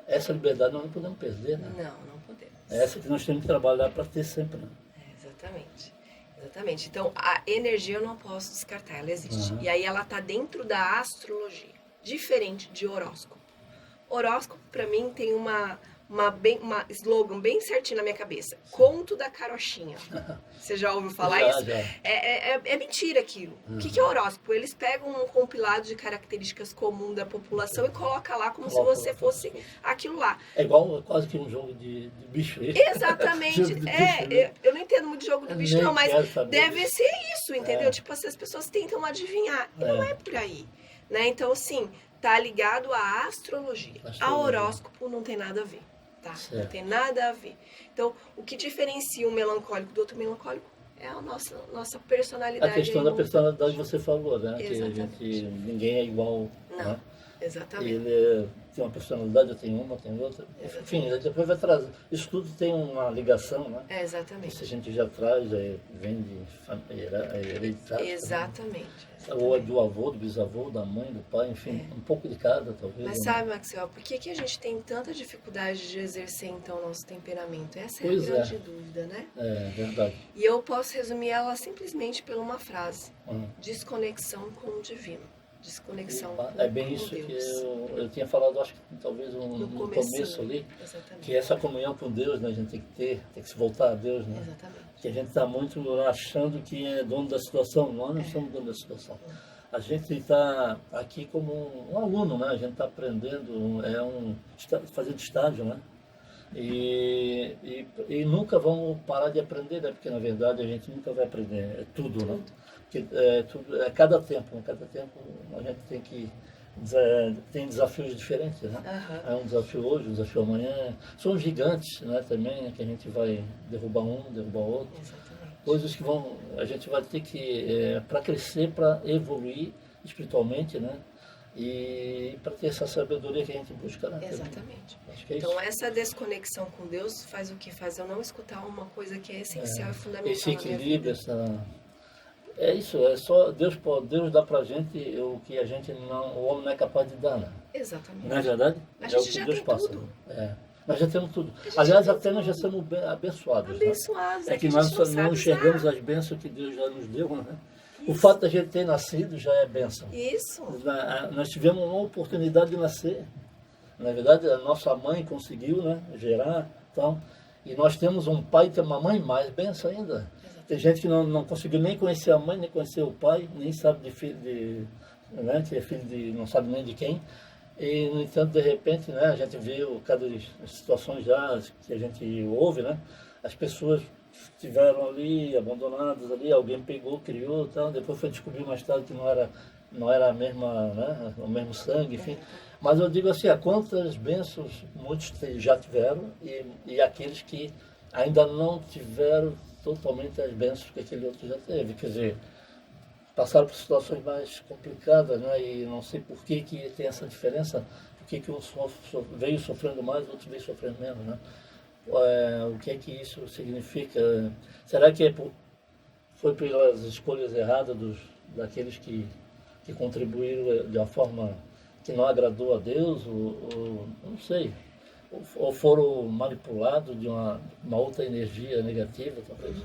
Essa liberdade nós não podemos perder, né? Não podemos. É essa que nós temos que trabalhar para ter sempre, né? Exatamente. Exatamente. Então, a energia eu não posso descartar, ela existe. E aí ela está dentro da astrologia, diferente de horóscopo. Horóscopo, para mim, tem uma slogan bem certinho na minha cabeça. Conto da carochinha. Você já ouviu falar isso? Já. É mentira aquilo. O que é horóscopo? Eles pegam um compilado de características comuns da população e colocam lá como se você fosse aquilo lá. É igual quase que um jogo de bicho. Exatamente. Eu não entendo muito de jogo do bicho, não, mas deve ser isso, entendeu? Tipo assim, as pessoas tentam adivinhar. E não é por aí. Né? Então, assim, tá ligado à astrologia. A horóscopo não tem nada a ver. Tá? Não tem nada a ver. Então, o que diferencia um melancólico do outro melancólico é a nossa personalidade. A questão da personalidade você falou, né? Exatamente. Que ninguém é igual. Não, né? Exatamente. Ele tem uma personalidade, eu tenho uma, tem outra. Exatamente. Enfim, depois vai trazer. Isso tudo tem uma ligação, né? Exatamente. Isso a gente já traz, vem de hereditário. Exatamente. Ou é do avô, do bisavô, da mãe, do pai, enfim, um pouco de cada, talvez. Mas sabe, Maxwell, por que a gente tem tanta dificuldade de exercer, então, o nosso temperamento? Essa é a grande dúvida, né? É, verdade. E eu posso resumir ela simplesmente por uma frase. Desconexão com o divino. Desconexão com É bem isso Deus. Que eu tinha falado, acho que talvez no começo ali. Exatamente. Que essa comunhão com Deus, né, a gente tem que se voltar a Deus, né? Exatamente. Que a gente está muito achando que é dono da situação. Nós não somos dono da situação. A gente está aqui como um aluno, né? A gente está aprendendo, fazendo estágio, né? E nunca vamos parar de aprender, né? Porque na verdade a gente nunca vai aprender, é tudo, né? Porque cada tempo a gente tem desafios diferentes, né? É um desafio hoje, um desafio amanhã. São gigantes, né? Também, né? Que a gente vai derrubar um, derrubar outro. Exatamente. Coisas que a gente vai ter que, para crescer, para evoluir espiritualmente, né? e para ter essa sabedoria que a gente busca na vida. Exatamente. Acho que é Então, isso. essa desconexão com Deus faz o que? Faz eu não escutar uma coisa que é essencial e fundamental Esse na minha equilíbrio, vida. é isso, é só Deus dá pra gente o que a gente não, o homem não é capaz de dar, né? Exatamente. Não é verdade? A É gente o que já Deus tem passa. tudo. Nós já temos tudo. gente Aliás, já tem até nós já tudo. somos abençoados. Abençoados, Né? É que a nós gente não não sabe enxergamos usar. as bênçãos que Deus já nos deu, né? O fato de a gente ter nascido já é bênção. Isso. Nós tivemos uma oportunidade de nascer. Na verdade, a nossa mãe conseguiu, né, gerar, então, e nós temos um pai e uma mãe mais bênção ainda. Tem gente que não conseguiu nem conhecer a mãe, nem conhecer o pai, nem sabe de filho né, que é filho de, não sabe nem de quem. E, no entanto, de repente, né, a gente vê cada situações já que a gente ouve, né, as pessoas estiveram ali, abandonadas ali, alguém pegou, criou, tal, depois foi descobrir mais tarde que não era a mesma, né, o mesmo sangue, enfim. Mas eu digo assim, quantas bênçãos muitos já tiveram e aqueles que ainda não tiveram totalmente as bênçãos que aquele outro já teve. Quer dizer, passaram por situações mais complicadas, né? E não sei por que tem essa diferença, por que um veio sofrendo mais, o outro veio sofrendo menos, né? O que é que isso significa? Será que foi pelas escolhas erradas daqueles que contribuíram de uma forma que não agradou a Deus, ou não sei, ou foram manipulados de uma outra energia negativa, talvez?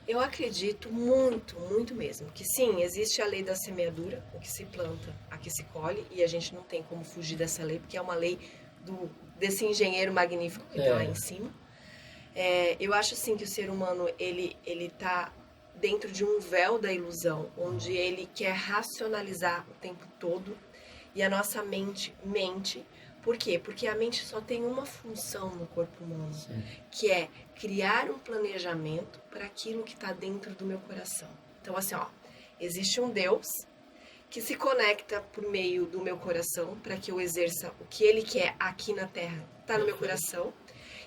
Eu acredito muito, muito mesmo, que sim, existe a lei da semeadura, o que se planta, a que se colhe, e a gente não tem como fugir dessa lei, porque é uma lei desse engenheiro magnífico que está lá em cima. Eu acho assim que o ser humano, ele tá dentro de um véu da ilusão, onde ele quer racionalizar o tempo todo, e a nossa mente mente. Por quê? Porque a mente só tem uma função no corpo humano, que é criar um planejamento para aquilo que está dentro do meu coração. Então, assim, existe um Deus que se conecta por meio do meu coração para que eu exerça o que Ele quer aqui na Terra, está no meu coração.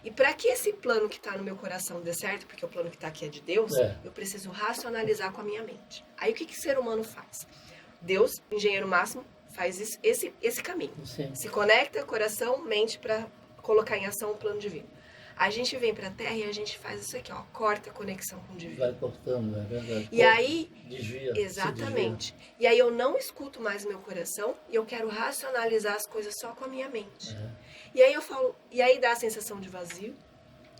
E para que esse plano que está no meu coração dê certo, porque o plano que está aqui é de Deus, eu preciso racionalizar com a minha mente. Aí o que o ser humano faz? Deus, engenheiro máximo, faz esse caminho. Sim. Se conecta coração, mente para colocar em ação o plano divino. A gente vem para a Terra e a gente faz isso aqui, corta a conexão com o divino. Vai cortando, é verdade. E aí, desvia. Exatamente. E aí eu não escuto mais o meu coração e eu quero racionalizar as coisas só com a minha mente. E aí eu falo, e aí dá a sensação de vazio.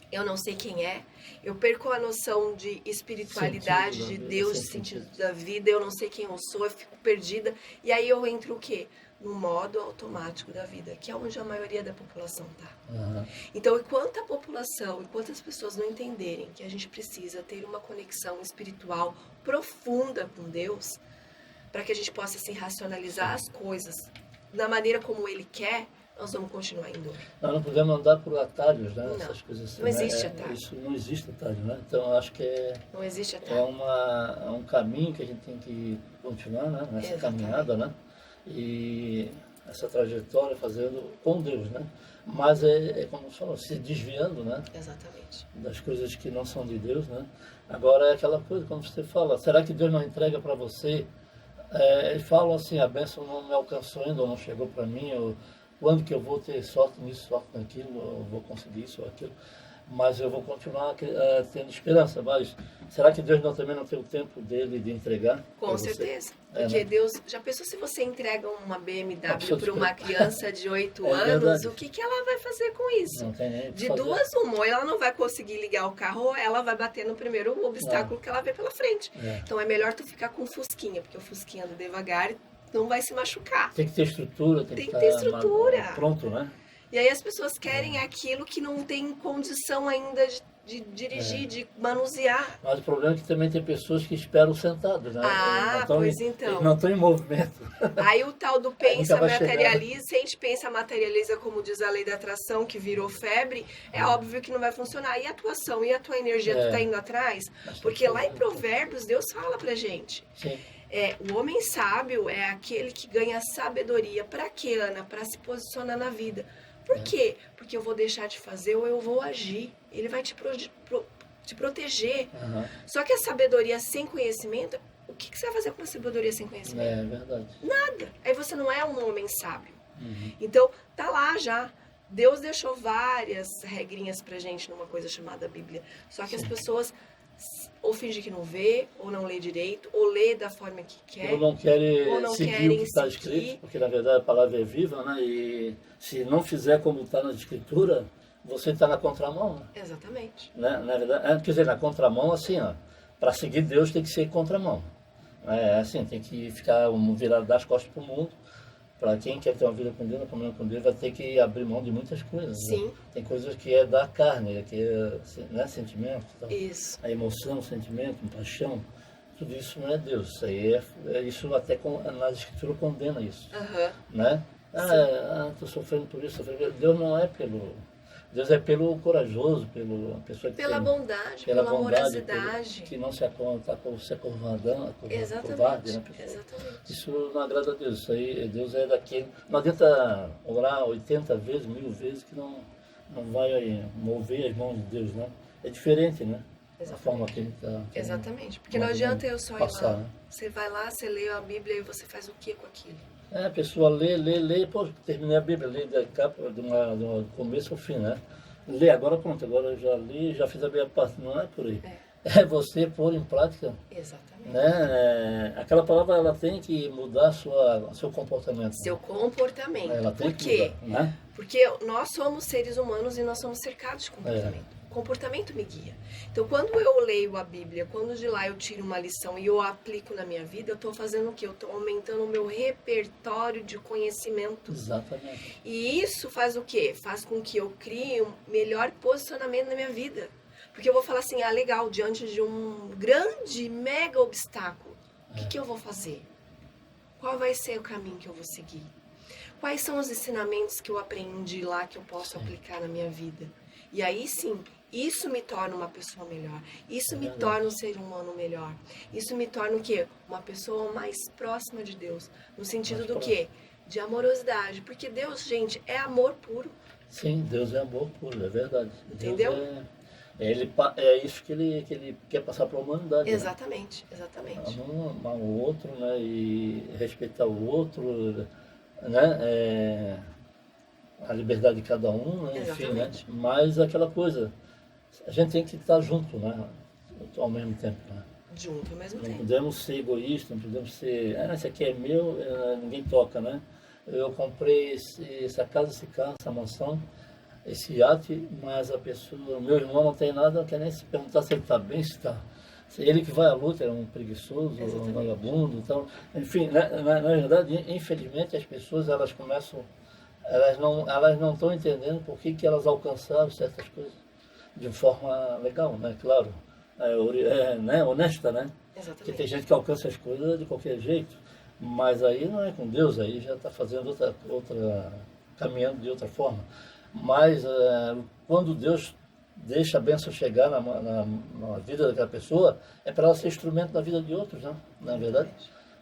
Eu não sei quem é, eu perco a noção de espiritualidade, de Deus, de sentido da vida, eu não sei quem eu sou, eu fico perdida. E aí eu entro o quê? No modo automático da vida, que é onde a maioria da população está. Então, enquanto a população, enquanto as pessoas não entenderem que a gente precisa ter uma conexão espiritual profunda com Deus, para que a gente possa assim, racionalizar as coisas da maneira como Ele quer, nós vamos continuar em dor. Nós não podemos andar por atalhos, né? Não, essas coisas assim, não existe atalho. Isso não existe atalho, né? Então, eu acho que não existe atalho. É um caminho que a gente tem que continuar, né? Nessa caminhada, né? E essa trajetória fazendo com Deus, né? Mas como você falou, se desviando, né? Exatamente. Das coisas que não são de Deus, né? Agora é aquela coisa, como você fala, será que Deus não entrega para você? Eles falam assim, a bênção não me alcançou ainda, ou não chegou para mim, ou quando que eu vou ter sorte nisso, sorte naquilo, ou vou conseguir isso ou aquilo. Mas eu vou continuar tendo esperança. Mas será que Deus também não tem o tempo dele de entregar? Com certeza. Porque Deus... Já pensou se você entrega uma BMW para uma criança de 8 anos? Verdade. O que ela vai fazer com isso? Não tem nem de duas, uma. Ou ela não vai conseguir ligar o carro, ou ela vai bater no primeiro obstáculo que ela vê pela frente. Então é melhor tu ficar com o Fusquinha, porque o Fusquinha anda devagar e não vai se machucar. Tem que ter estrutura. Tem que ter estrutura. Pronto, né? E aí as pessoas querem aquilo que não tem condição ainda de dirigir, de manusear. Mas o problema é que também tem pessoas que esperam sentados, né? Pois então. Eles não estão em movimento. Aí o tal do pensa, materializa, se a gente pensa, materializa, como diz a lei da atração, que virou febre, é óbvio que não vai funcionar. E a atuação, e a tua energia, tu tá indo atrás? Porque lá em Provérbios, Deus fala pra gente. Sim. O homem sábio é aquele que ganha sabedoria. Pra quê, Ana? Pra se posicionar na vida. Por quê? Porque eu vou deixar de fazer ou eu vou agir. Ele vai te proteger. Só que a sabedoria sem conhecimento, O que você vai fazer com uma sabedoria sem conhecimento? É verdade. Nada. Aí você não é um homem sábio. Uhum. Então, tá lá já. Deus deixou várias regrinhas pra gente numa coisa chamada Bíblia. Só que as pessoas ou fingem que não vê, ou não lê direito, ou lê da forma que quer. Ou não querem ou não seguir o querem que está seguir. escrito, porque na verdade a palavra é viva, né? E se não fizer como está na escritura, você está na contramão, né? Exatamente. Na verdade, quer dizer, na contramão, assim, ó, para seguir Deus tem que ser contramão. É assim, tem que ficar virado das costas para o mundo. Para quem quer ter uma vida com Deus, uma comunhão com Deus, vai ter que abrir mão de muitas coisas. Sim. Né? Tem coisas que é da carne, que é, né, sentimento, então, Isso. a emoção, o sentimento, a paixão, tudo isso não é Deus. Isso aí isso até na escritura condena isso. Aham. Né? Estou sofrendo por isso, sofrendo. Deus não é pelo... Deus é pelo corajoso, pela pessoa que Pela tem, bondade, pela pela bondade, amorosidade. que não se aconta com ser covarde, Exatamente. né, pessoal? Exatamente. Isso não agrada a Deus. Isso aí, Deus é daquele. Não adianta orar 80 vezes, 1000 vezes, que não vai mover as mãos de Deus, né? É diferente, né? Exatamente. A forma que ele está. Exatamente. Porque não adianta eu só ir passar, lá. né? Você vai lá, você lê a Bíblia e você faz o que com aquilo? A pessoa lê, pô, terminei a Bíblia, lê da capa, do começo ao fim, né? Lê, agora pronto, agora eu já li, já fiz a minha parte, não é por aí. É você pôr em prática. Exatamente. Né? Aquela palavra, ela tem que mudar seu comportamento. Seu comportamento. Ela tem Por que quê? mudar, né? Porque nós somos seres humanos e nós somos cercados de comportamento. O comportamento me guia. Então, quando eu leio a Bíblia, quando de lá eu tiro uma lição e eu aplico na minha vida, eu estou fazendo o quê? Eu estou aumentando o meu repertório de conhecimento. Exatamente. E isso faz o quê? Faz com que eu crie um melhor posicionamento na minha vida. Porque eu vou falar assim, legal, diante de um grande, mega obstáculo, o que eu vou fazer? Qual vai ser o caminho que eu vou seguir? Quais são os ensinamentos que eu aprendi lá que eu posso aplicar na minha vida? E aí sim, isso me torna uma pessoa melhor. Isso me torna um ser humano melhor. Isso me torna o quê? Uma pessoa mais próxima de Deus. No sentido do quê? De amorosidade. Porque Deus, gente, é amor puro. Sim, Deus é amor puro, é verdade. Entendeu? É isso que ele quer passar para a humanidade. Exatamente, né? Exatamente. Amar o outro, né? E respeitar o outro, né? A liberdade de cada um, né? Enfim, né? Mas aquela coisa, a gente tem que estar junto, né? Ao mesmo tempo, né? Junto ao mesmo tempo. Não podemos ser egoístas, não podemos ser, esse aqui é meu, ninguém toca, né? Eu comprei essa casa, esse carro, essa mansão, esse iate, mas a pessoa, meu irmão não tem nada, não quer nem se perguntar se ele está bem, se está... Ele que vai à luta é um preguiçoso, um vagabundo, então, enfim, na verdade, infelizmente, as pessoas, elas começam, elas não estão entendendo por que elas alcançaram certas coisas de forma legal, né? Claro, né? Honesta, né? Exatamente. Porque tem gente que alcança as coisas de qualquer jeito, mas aí não é com Deus, aí já está fazendo outra, caminhando de outra forma. Mas quando Deus deixa a bênção chegar na vida daquela pessoa, é para ela ser instrumento na vida de outros, né? Na verdade.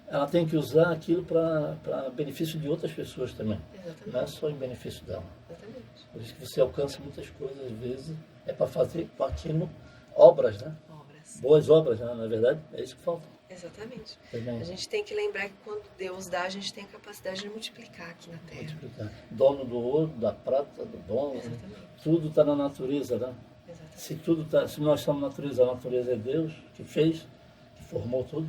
Ela tem que usar aquilo para benefício de outras pessoas também. Exatamente. Não é só em benefício dela. Exatamente. Por isso que você alcança muitas coisas, às vezes, é para fazer com aquilo obras, né? Obras. Boas obras, né? Na verdade, é isso que falta. Exatamente. Também. A gente tem que lembrar que quando Deus dá, a gente tem a capacidade de multiplicar aqui na Terra. Multiplicar. Dono do ouro, da prata, do bom, Exatamente. tudo está na natureza, né? Exatamente. Se nós somos natureza, a natureza é Deus que fez, que formou tudo.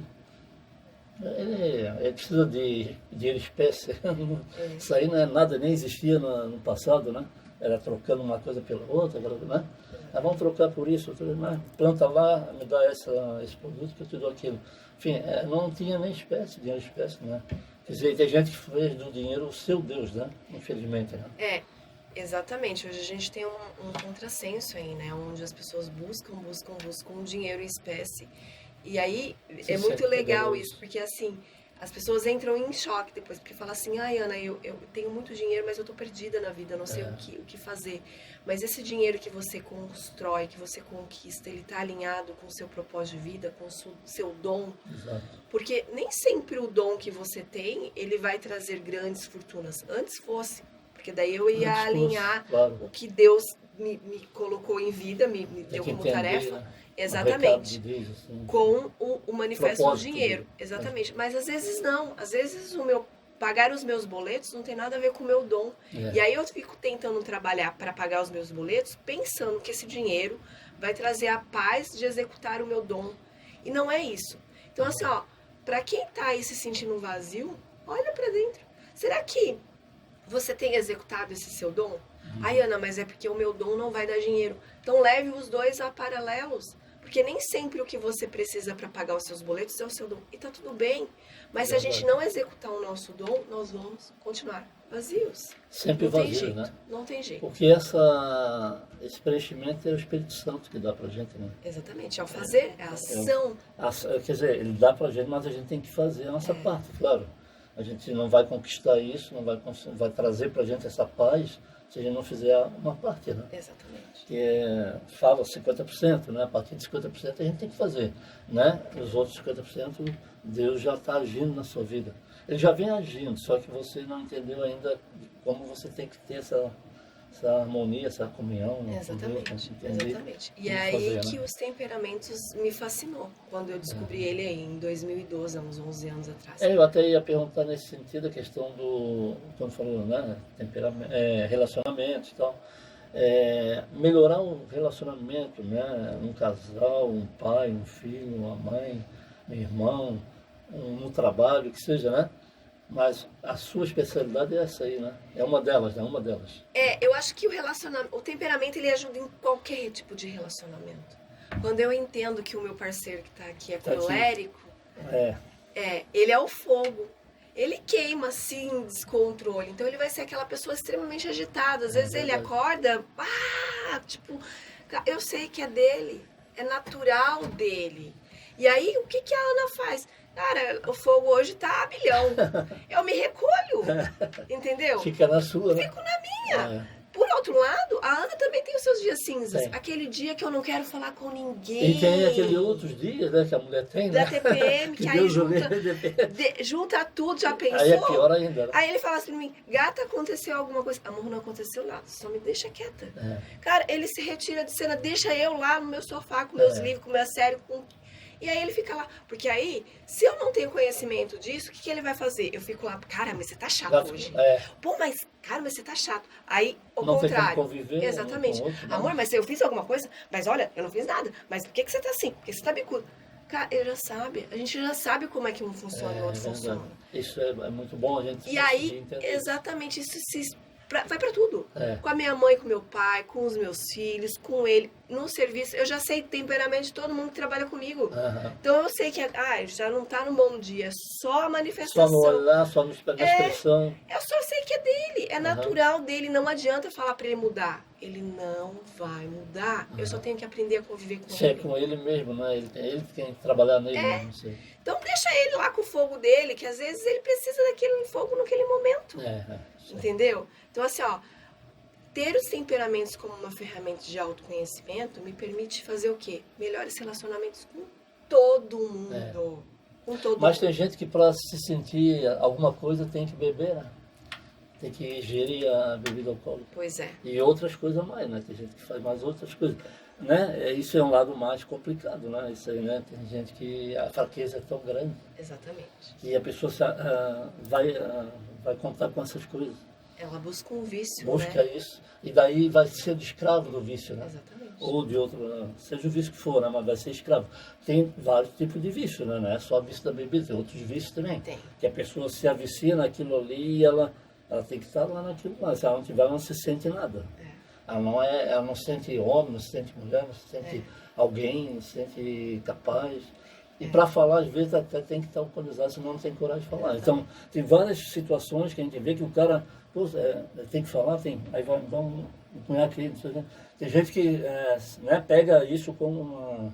Ele precisa de espécie. Isso aí não é nada, nem existia no passado, né? Era trocando uma coisa pela outra, né? Vamos trocar por isso, né? Planta lá, me dá esse produto que eu te dou aquilo. Enfim, não tinha nem espécie, dinheiro espécie, né? Quer dizer, tem gente que fez do dinheiro o seu Deus, né? Infelizmente, né? Exatamente. Hoje a gente tem um contrassenso aí, né? Onde as pessoas buscam dinheiro em espécie. E aí é muito legal isso, porque assim, as pessoas entram em choque depois, porque falam assim, Ana, eu tenho muito dinheiro, mas eu tô perdida na vida, eu não sei o que fazer. Mas esse dinheiro que você constrói, que você conquista, ele tá alinhado com o seu propósito de vida, com o seu dom. Exato. Porque nem sempre o dom que você tem, ele vai trazer grandes fortunas. Antes fosse, porque daí eu ia alinhar o que Deus me colocou em vida, me Tem deu que como entender, tarefa. né? Exatamente. O recado de Deus, assim. Com o manifesto do Propósito dinheiro. dele. Exatamente. Mas às vezes não. Às vezes o meu pagar os meus boletos não tem nada a ver com o meu dom. É. E aí eu fico tentando trabalhar para pagar os meus boletos, pensando que esse dinheiro vai trazer a paz de executar o meu dom. E não é isso. Então assim, ó, para quem tá aí se sentindo vazio, olha para dentro. Será que você tem executado esse seu dom? Ai, Ana, mas é porque o meu dom não vai dar dinheiro. Então leve os dois a paralelos. Porque nem sempre o que você precisa para pagar os seus boletos é o seu dom. E tá tudo bem. Mas se a gente não executar o nosso dom, nós vamos continuar vazios. Sempre Não tem vazio, jeito. né? Não tem jeito. Porque esse preenchimento é o Espírito Santo que dá pra gente, né? Exatamente. Ao fazer, é a ação. Quer dizer, ele dá pra gente, mas a gente tem que fazer a nossa parte, claro. A gente não vai conquistar isso, não vai trazer pra gente essa paz se a gente não fizer uma parte, né? Exatamente. Fala 50%, né? A partir de 50% a gente tem que fazer, né? Os outros 50% Deus já está agindo na sua vida. Ele já vem agindo, só que você não entendeu ainda como você tem que ter essa harmonia, essa comunhão. Exatamente, entender exatamente. E como aí fazer, que né? os temperamentos me fascinou, quando eu descobri ele aí em 2012, há uns 11 anos atrás. Eu até ia perguntar nesse sentido a questão quando falou, né? Relacionamento e tal. Melhorar o relacionamento, né? Um casal, um pai, um filho, uma mãe, um irmão, no trabalho, que seja, né? Mas a sua especialidade é essa aí, né? É uma delas, né? Uma delas. Eu acho que o temperamento ele ajuda em qualquer tipo de relacionamento. Quando eu entendo que o meu parceiro que está aqui é colérico, ele é o fogo. Ele queima, assim, descontrole. Então ele vai ser aquela pessoa extremamente agitada. Às vezes ele acorda, tipo, eu sei que é dele, é natural dele. E aí, o que a Ana faz? Cara, o fogo hoje tá a milhão. Eu me recolho, entendeu? Fica na sua, né? Fico na minha. Por outro lado, a Ana também tem os seus dias cinzas. Tem. Aquele dia que eu não quero falar com ninguém. E tem aqueles outros dias, né, que a mulher tem, né? Da TPM, que aí junta tudo, já pensou? Aí é pior ainda, né? Aí ele fala assim pra mim, gata, aconteceu alguma coisa. Amor, não aconteceu nada, só me deixa quieta. Cara, ele se retira de cena, deixa eu lá no meu sofá com meus livros, com minha série, E aí ele fica lá. Porque aí, se eu não tenho conhecimento disso, o que ele vai fazer? Eu fico lá, cara, mas você tá chato hoje. Pô, mas, cara, mas você tá chato. Aí, ao não contrário. Tem como conviver exatamente. Um com outro, amor, mas eu fiz alguma coisa? Mas olha, eu não fiz nada. Mas por que você tá assim? Por que você tá bicudo? Cara, ele já sabe. A gente já sabe como é que um funciona e o outro funciona. Isso é muito bom a gente E aí, exatamente, isso vai pra tudo. Com a minha mãe, com meu pai, com os meus filhos, com ele, no serviço. Eu já sei o temperamento de todo mundo que trabalha comigo. Então eu sei que já não tá no bom dia, é só a manifestação. Só no olhar, só na expressão. Eu só sei que é dele, é natural dele. Não adianta falar pra ele mudar. Ele não vai mudar. Eu só tenho que aprender a conviver com ele. É com ele mesmo, né? Ele tem que trabalhar nele mesmo. Sei. Então deixa ele lá com o fogo dele, que às vezes ele precisa daquele fogo naquele momento. Entendeu? Então, assim, ó, ter os temperamentos como uma ferramenta de autoconhecimento me permite fazer o quê? Melhores relacionamentos com todo mundo. Com todo Mas mundo. tem gente que para se sentir alguma coisa tem que beber, né? Tem que ingerir a bebida alcoólica. Pois é. E outras coisas mais, né? Tem gente que faz mais outras coisas. Né? Isso é um lado mais complicado, né? Isso aí, né? Tem gente que a fraqueza é tão grande. Exatamente. Que a pessoa vai contar com essas coisas. Ela busca um vício, Busca isso. E daí vai ser escravo do vício, né? Exatamente. Ou de outro, seja o vício que for, né? Mas vai ser escravo. Tem vários tipos de vício, né? Não é só vício da bebida, tem outros vícios também. Tem. Que a pessoa se avicia naquilo ali e ela tem que estar lá naquilo lá. Se ela não tiver, ela não se sente nada. Ela não se sente homem, não se sente mulher, não se sente alguém, não se sente capaz. E para falar, às vezes, até tem que estar alcoolizado, senão não tem coragem de falar. Então, tem várias situações que a gente vê que o cara tem que falar, aí vai dar um punhado não sei o quê. Tem gente que pega isso como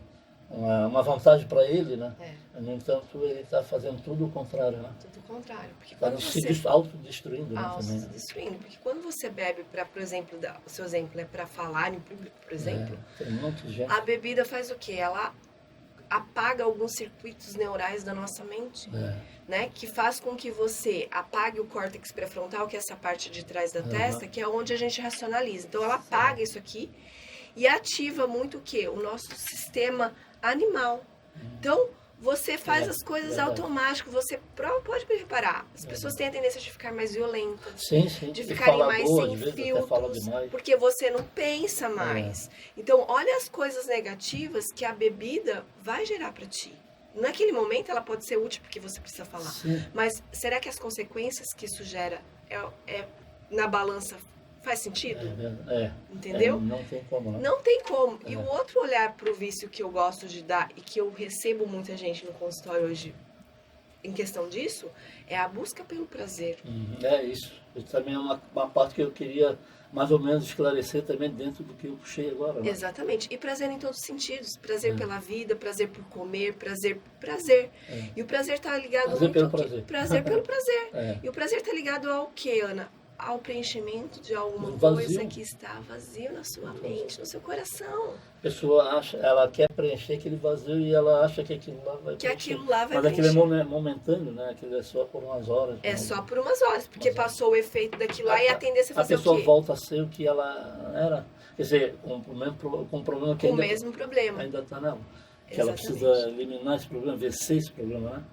uma vantagem para ele, né? No entanto, ele está fazendo tudo o contrário, né? Tudo o contrário. Porque quando você se autodestruindo, né? Autodestruindo. Porque quando você bebe, por exemplo, o seu exemplo é para falar em público, por exemplo, tem um monte de gente. A bebida faz o quê? Ela apaga alguns circuitos neurais da nossa mente, né? Que faz com que você apague o córtex pré-frontal, que é essa parte de trás da testa, que é onde a gente racionaliza. Então, ela apaga isso aqui e ativa muito o quê? O nosso sistema animal. Então, você faz as coisas automáticas, você pode reparar. As pessoas têm a tendência de ficar mais violentas, de ficarem mais sem filtros, porque você não pensa mais. Então, olha as coisas negativas que a bebida vai gerar para ti. Naquele momento ela pode ser útil porque você precisa falar, mas será que as consequências que isso gera na balança faz sentido? Entendeu? Não tem como, não. Não tem como. E o outro olhar para o vício que eu gosto de dar e que eu recebo muita gente no consultório hoje em questão disso, é a busca pelo prazer. É isso. Isso também é uma parte que eu queria mais ou menos esclarecer também dentro do que eu puxei agora. Né? Exatamente. E prazer em todos os sentidos. Prazer pela vida, prazer por comer, prazer. E o prazer está ligado prazer muito pelo prazer pelo prazer. E o prazer está ligado ao quê, Ana? Ao preenchimento de alguma coisa que está vazio na sua mente, no seu coração. A pessoa acha, ela quer preencher aquele vazio e ela acha que aquilo lá vai preencher. Mas aquilo é momentâneo, né? Aquilo é só por umas horas. É só por umas horas, porque passou o efeito daquilo lá e a tendência é fazer o quê? A pessoa volta a ser o que ela era. Quer dizer, com o problema que com o mesmo problema. Ainda está nela. Que ela precisa eliminar esse problema, vencer esse problema, né?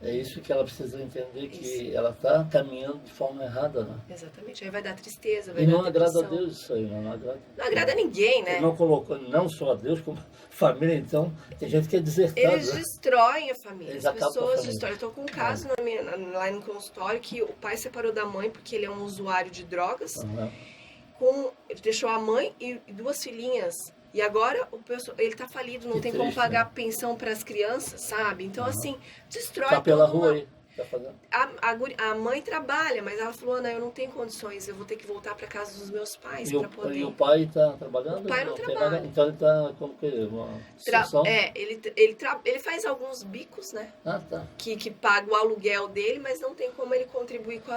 É isso que ela precisa entender, que ela está caminhando de forma errada. Né? Exatamente. Aí vai dar tristeza, vai dar depressão. E não agrada a Deus isso aí, não agrada. Não agrada a ninguém, né? Ele não colocou, não só a Deus, como a família, então, tem gente que é desertada. Eles destroem a família, eles as pessoas destroem. Eu estou com um caso lá no consultório que o pai separou da mãe porque ele é um usuário de drogas. Ele deixou a mãe e 2 filhinhas. E agora ele está falido, não tem como pagar pensão para as crianças, sabe? Então, assim, destrói tá pela rua aí. A mãe trabalha, mas ela falou, Ana, eu não tenho condições, eu vou ter que voltar para casa dos meus pais para poder... E o pai está trabalhando? O pai não trabalha. Então ele está como que uma situação... ele faz alguns bicos, né? Tá. Que paga o aluguel dele, mas não tem como ele contribuir com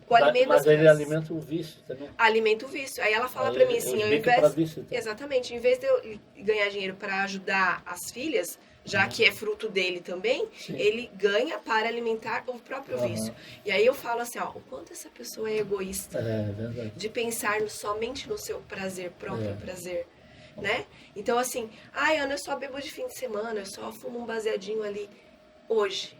o alimento das crianças. Mas ele alimenta o vício também. Alimenta o vício. Aí ela fala para mim assim, ao invés... Vício, então. Exatamente, em vez de eu ganhar dinheiro para ajudar as filhas, já que é fruto dele também, ele ganha para alimentar o próprio vício. E aí eu falo assim, o quanto essa pessoa é egoísta. Verdade. De pensar somente no seu prazer, próprio prazer. Né? Então assim, Ana, eu só bebo de fim de semana, eu só fumo um baseadinho ali hoje.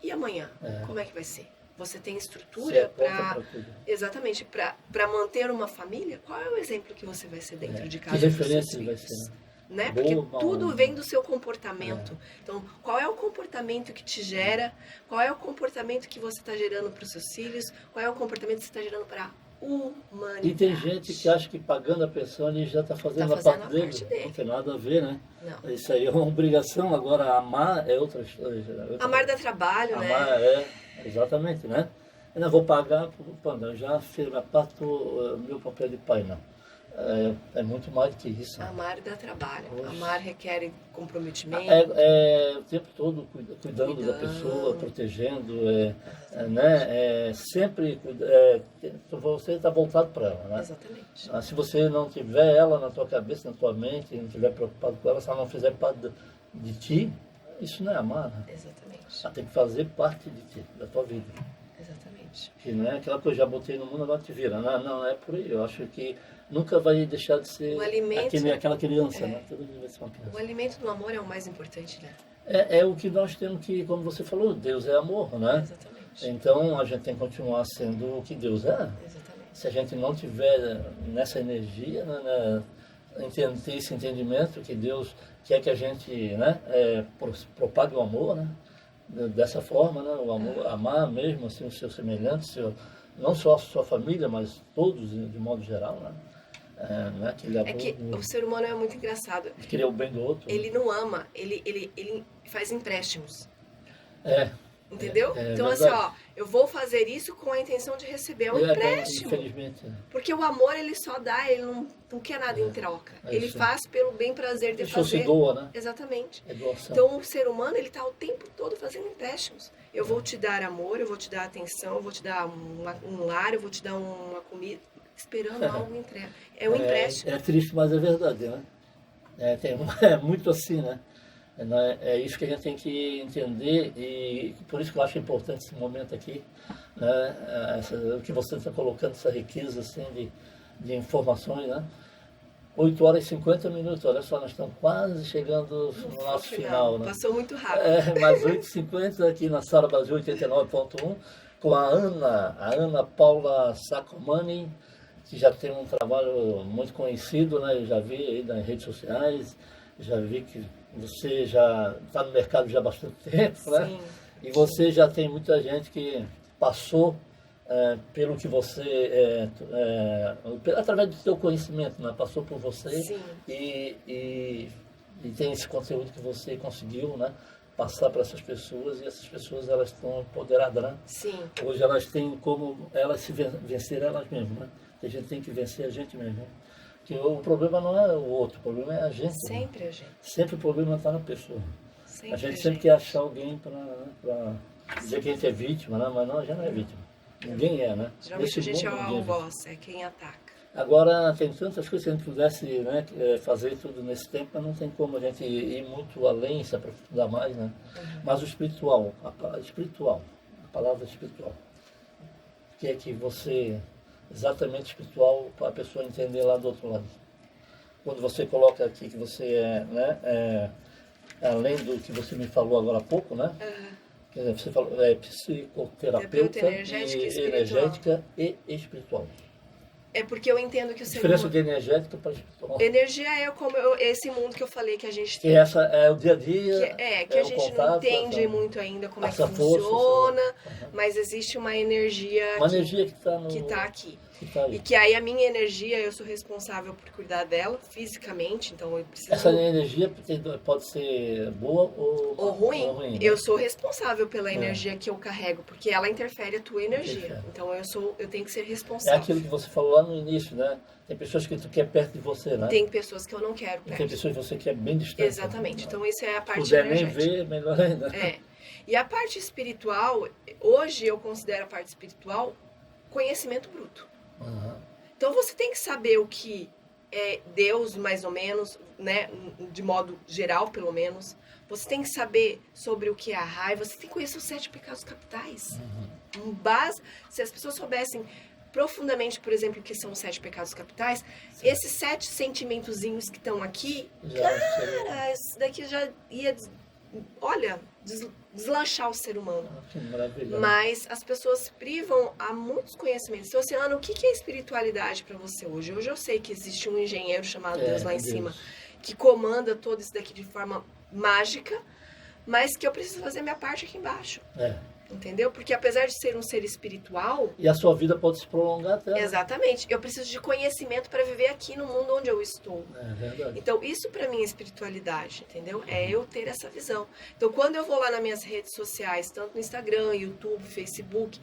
E amanhã? Como é que vai ser? Você tem estrutura para... Exatamente, para manter uma família? Qual é o exemplo que você vai ser dentro de casa? Que referência vai ser, né? Porque tudo vem do seu comportamento. Então, qual é o comportamento que te gera? Qual é o comportamento que você está gerando para os seus filhos? Qual é o comportamento que você está gerando para a humanidade? E tem gente que acha que pagando a pensão ele já está fazendo a parte dele. Não tem nada a ver, né? Não. Isso aí é uma obrigação. Agora, amar é outra história. Amar dá trabalho, né? Amar exatamente, né? Eu não vou pagar, eu já fiz a parte do meu papel de pai, não. É muito mais do que isso. Né? Amar dá trabalho. Amar requer comprometimento. O tempo todo cuidando da pessoa, protegendo, né? Sempre você está voltado para ela, né? Exatamente. Se você não tiver ela na tua cabeça, na tua mente, não estiver preocupado com ela, se ela não fizer parte de ti, isso não é amar, né? Exatamente. Ela tem que fazer parte de ti, da tua vida. Exatamente. Que não é aquela coisa, já botei no mundo, agora te vira. Não é por aí. Eu acho que nunca vai deixar de ser aquela criança, né? Todo dia vai ser uma criança. O alimento do amor é o mais importante, né? É o que nós temos que, como você falou, Deus é amor, né? Exatamente. Então a gente tem que continuar sendo o que Deus é. Exatamente. Se a gente não tiver nessa energia, né, ter esse entendimento que Deus quer que a gente, né, propague o amor, né? Dessa forma, né? O amor, amar mesmo assim, o seu semelhante, não só a sua família, mas todos de modo geral, né? Né? Que o ser humano é muito engraçado. Querer o bem do outro. Ele não ama, ele faz empréstimos. Entendeu? Então, verdade. assim, eu vou fazer isso com a intenção de receber um empréstimo. Infelizmente. Porque o amor, ele só dá, ele não quer nada em troca. Ele faz pelo bem prazer de fazer. Se doa, né? Exatamente. É doação. Então, o ser humano, ele está o tempo todo fazendo empréstimos. Eu vou te dar amor, eu vou te dar atenção, eu vou te dar um lar, eu vou te dar uma comida, esperando algo em troca. É um empréstimo. É triste, mas é verdade, né? É muito assim, né? Né? É isso que a gente tem que entender e por isso que eu acho importante esse momento aqui, né? O que você está colocando, essa riqueza assim, de informações, né? 8 horas e 50 minutos, olha só, nós estamos quase chegando no nosso final, né? Passou muito rápido. Mais 8h50 aqui na Sara Brasil 89.1, com a Ana Paula Sacomani, que já tem um trabalho muito conhecido, né? Eu já vi aí nas redes sociais, já vi que você já está no mercado já há bastante tempo, né? Sim. E você já tem muita gente que passou pelo que você, através do seu conhecimento, né? Passou por você. Sim. E tem esse conteúdo que você conseguiu, né? Passar para essas pessoas, e essas pessoas elas estão empoderadas, né? Sim. Hoje elas têm como elas se vencer elas mesmas, né? A gente tem que vencer a gente mesmo, né? Porque o problema não é o outro, o problema é a gente. Sempre, né? a gente. Sempre o problema está na pessoa. Sempre a gente sempre quer achar alguém para dizer que a gente é vítima, né? Mas não, a gente não é vítima. Ninguém é, né? Geralmente a gente é o ninguém algoz, é quem ataca. Agora, tem tantas coisas que a gente pudesse, né, fazer tudo nesse tempo, mas não tem como a gente ir muito além, se aprofundar mais, né? Mas o espiritual, a palavra espiritual, o que é que você, exatamente espiritual, para a pessoa entender lá do outro lado? Quando você coloca aqui que você além do que você me falou agora há pouco, né? Quer dizer, você falou, psicoterapeuta, energética e espiritual. É porque eu entendo que o A ser diferença humano... de energética para espiritual. Energia é como esse mundo que eu falei que a gente Que essa é o dia a dia. que a gente não entende muito ainda como é que funciona, mas existe uma energia que está aqui. E que aí a minha energia, eu sou responsável por cuidar dela fisicamente, então eu preciso... Essa energia pode ser boa ou ruim. Né? Eu sou responsável pela energia que eu carrego, porque ela interfere a tua energia. Então eu tenho que ser responsável. É aquilo que você falou lá no início, né? Tem pessoas que tu quer perto de você, né? Tem pessoas que eu não quero perto. Tem pessoas que você quer bem distante. Exatamente. Então isso é a parte puder energética. Nem ver, melhor ainda. E a parte espiritual, hoje eu considero a parte espiritual conhecimento bruto. Então você tem que saber o que é Deus, mais ou menos, né? De modo geral, pelo menos. Você tem que saber sobre o que é a raiva. Você tem que conhecer os 7 pecados capitais. Se as pessoas soubessem profundamente, por exemplo, o que são os 7 pecados capitais, esses 7 sentimentozinhos que estão aqui, isso daqui já ia, deslanchar o ser humano. Que maravilha. Mas as pessoas privam a muitos conhecimentos. Então, assim, Ana, o que é espiritualidade para você hoje? Hoje eu sei que existe um engenheiro chamado Deus lá em cima, que comanda todo isso daqui de forma mágica, mas que eu preciso fazer minha parte aqui embaixo. Entendeu? Porque apesar de ser um ser espiritual... E a sua vida pode se prolongar até. Exatamente. Eu preciso de conhecimento para viver aqui no mundo onde eu estou. É verdade. Então, isso para mim é espiritualidade, entendeu? É eu ter essa visão. Então, quando eu vou lá nas minhas redes sociais, tanto no Instagram, YouTube, Facebook,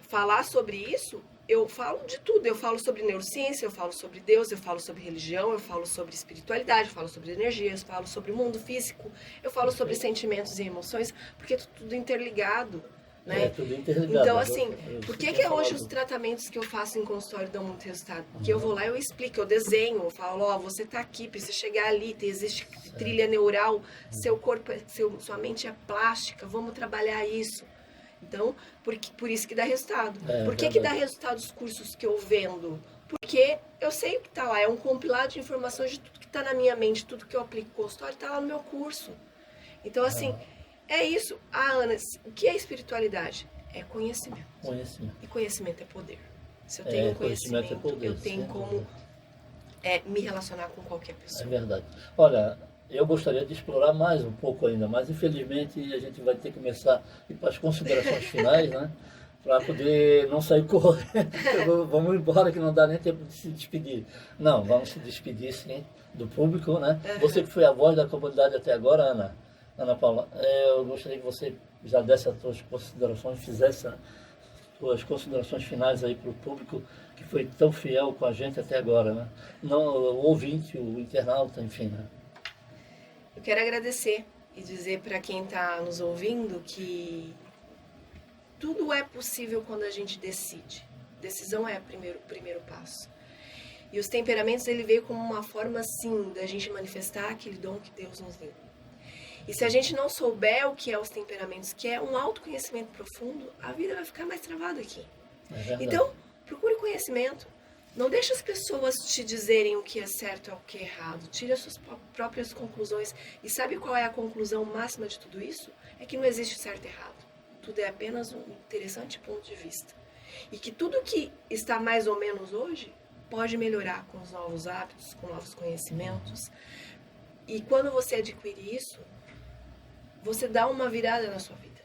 falar sobre isso, eu falo de tudo. Eu falo sobre neurociência, eu falo sobre Deus, eu falo sobre religião, eu falo sobre espiritualidade, eu falo sobre energia, eu falo sobre o mundo físico, eu falo sobre sentimentos e emoções, porque é tudo interligado, né? Tudo interligado. Então, assim, por que hoje os tratamentos que eu faço em consultório dão muito resultado? Porque eu vou lá, eu explico, eu desenho, eu falo, você tá aqui, precisa chegar ali, existe trilha neural, seu corpo, sua mente é plástica, vamos trabalhar isso. Então, por isso que dá resultado. Por que dá resultado os cursos que eu vendo? Porque eu sei o que está lá, é um compilado de informações de tudo que está na minha mente, tudo que eu aplico no consultório está lá no meu curso. Então, assim, é isso. Ana, o que é espiritualidade? É conhecimento. E conhecimento é poder. Se eu tenho conhecimento, eu tenho como me relacionar com qualquer pessoa. É verdade. Olha, eu gostaria de explorar mais um pouco ainda, mas infelizmente a gente vai ter que começar a ir para as considerações finais, né? Para poder não sair correndo. Vamos embora que não dá nem tempo de se despedir. Não, vamos se despedir sim do público, né? Você que foi a voz da comunidade até agora, Ana Paula, eu gostaria que você já desse as suas considerações, fizesse as suas considerações finais aí para o público que foi tão fiel com a gente até agora, né? Não, o ouvinte, o internauta, enfim, né? Eu quero agradecer e dizer para quem está nos ouvindo que tudo é possível quando a gente decide. Decisão é o primeiro passo. E os temperamentos, ele veio como uma forma, sim, da gente manifestar aquele dom que Deus nos deu. E se a gente não souber o que é os temperamentos, que é um autoconhecimento profundo, a vida vai ficar mais travada aqui. Então, procure conhecimento. Não deixe as pessoas te dizerem o que é certo ou o que é errado. Tire as suas próprias conclusões. E sabe qual é a conclusão máxima de tudo isso? É que não existe certo e errado. Tudo é apenas um interessante ponto de vista. E que tudo que está mais ou menos hoje pode melhorar com os novos hábitos, com novos conhecimentos. E quando você adquire isso, você dá uma virada na sua vida.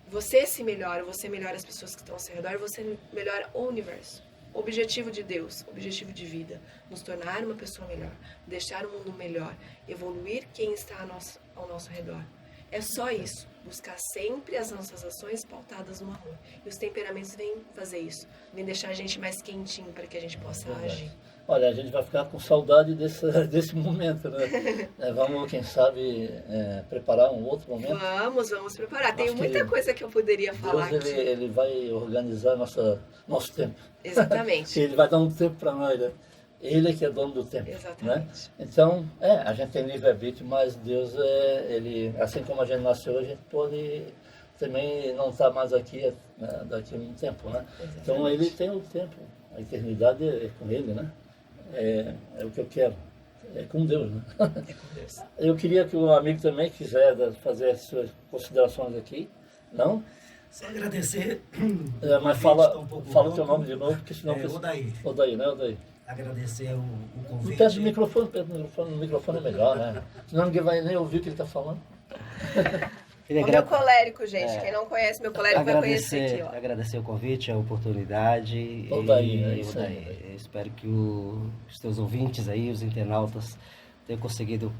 Você se melhora, você melhora as pessoas que estão ao seu redor, você melhora o universo. Objetivo de Deus, objetivo de vida, nos tornar uma pessoa melhor, deixar o mundo melhor, evoluir quem está ao nosso redor. É só isso, buscar sempre as nossas ações pautadas no amor. E os temperamentos vêm fazer isso, vêm deixar a gente mais quentinho para que a gente possa agir. Olha, a gente vai ficar com saudade desse momento, né? Vamos, quem sabe, preparar um outro momento. Vamos preparar. Tem muita coisa que eu poderia falar Deus, aqui. Ele vai organizar nosso tempo. Exatamente. Ele vai dar um tempo para nós, né? Ele é que é dono do tempo. Exatamente. Né? Então, a gente tem livre-arbítrio, mas Deus, ele, assim como a gente nasceu, a gente pode também não estar mais aqui daqui a um tempo, né? Exatamente. Então, ele tem o tempo. A eternidade é com ele, né? É o que eu quero. É com Deus, né? É com Deus. Eu queria que o amigo também quiser fazer as suas considerações aqui, não? Só agradecer. Mas fala o teu nome de novo, porque senão... Odaí. Odaí, né, Odaí? Agradecer o convite. Perto do microfone, o microfone é melhor, né? Senão ninguém vai nem ouvir o que ele está falando. O meu colérico, gente. Quem não conhece meu colérico vai conhecer aqui, ó. Agradecer o convite, a oportunidade. Odaí, é isso aí. Espero que os teus ouvintes aí, os internautas, tenham conseguido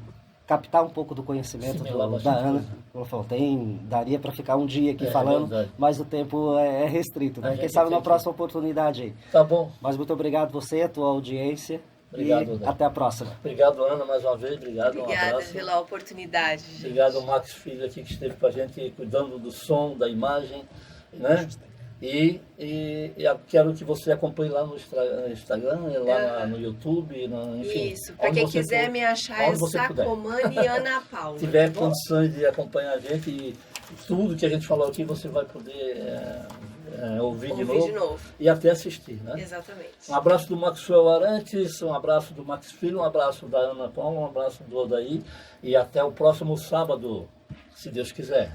captar um pouco do conhecimento da Ana. Como eu falei, daria para ficar um dia aqui falando, mas o tempo é restrito, né? Quem sabe na próxima oportunidade aí. Tá bom. Mas muito obrigado você, a tua audiência. Obrigado, e até a próxima. Obrigado, Ana, mais uma vez. Obrigado, Obrigada um abraço. pela oportunidade. Gente. Obrigado, Max Filho, aqui que esteve com a gente, cuidando do som, da imagem, né? E quero que você acompanhe lá no Instagram, lá no YouTube, enfim. Isso, para quem quiser me achar é Sacomani Ana Paula. Se tiver condições de acompanhar a gente e tudo que a gente falou aqui, você vai poder ouvir de novo e até assistir, né? Exatamente. Um abraço do Maxwell Arantes, um abraço do Max Filho, um abraço da Ana Paula, um abraço do Odaí e até o próximo sábado, se Deus quiser.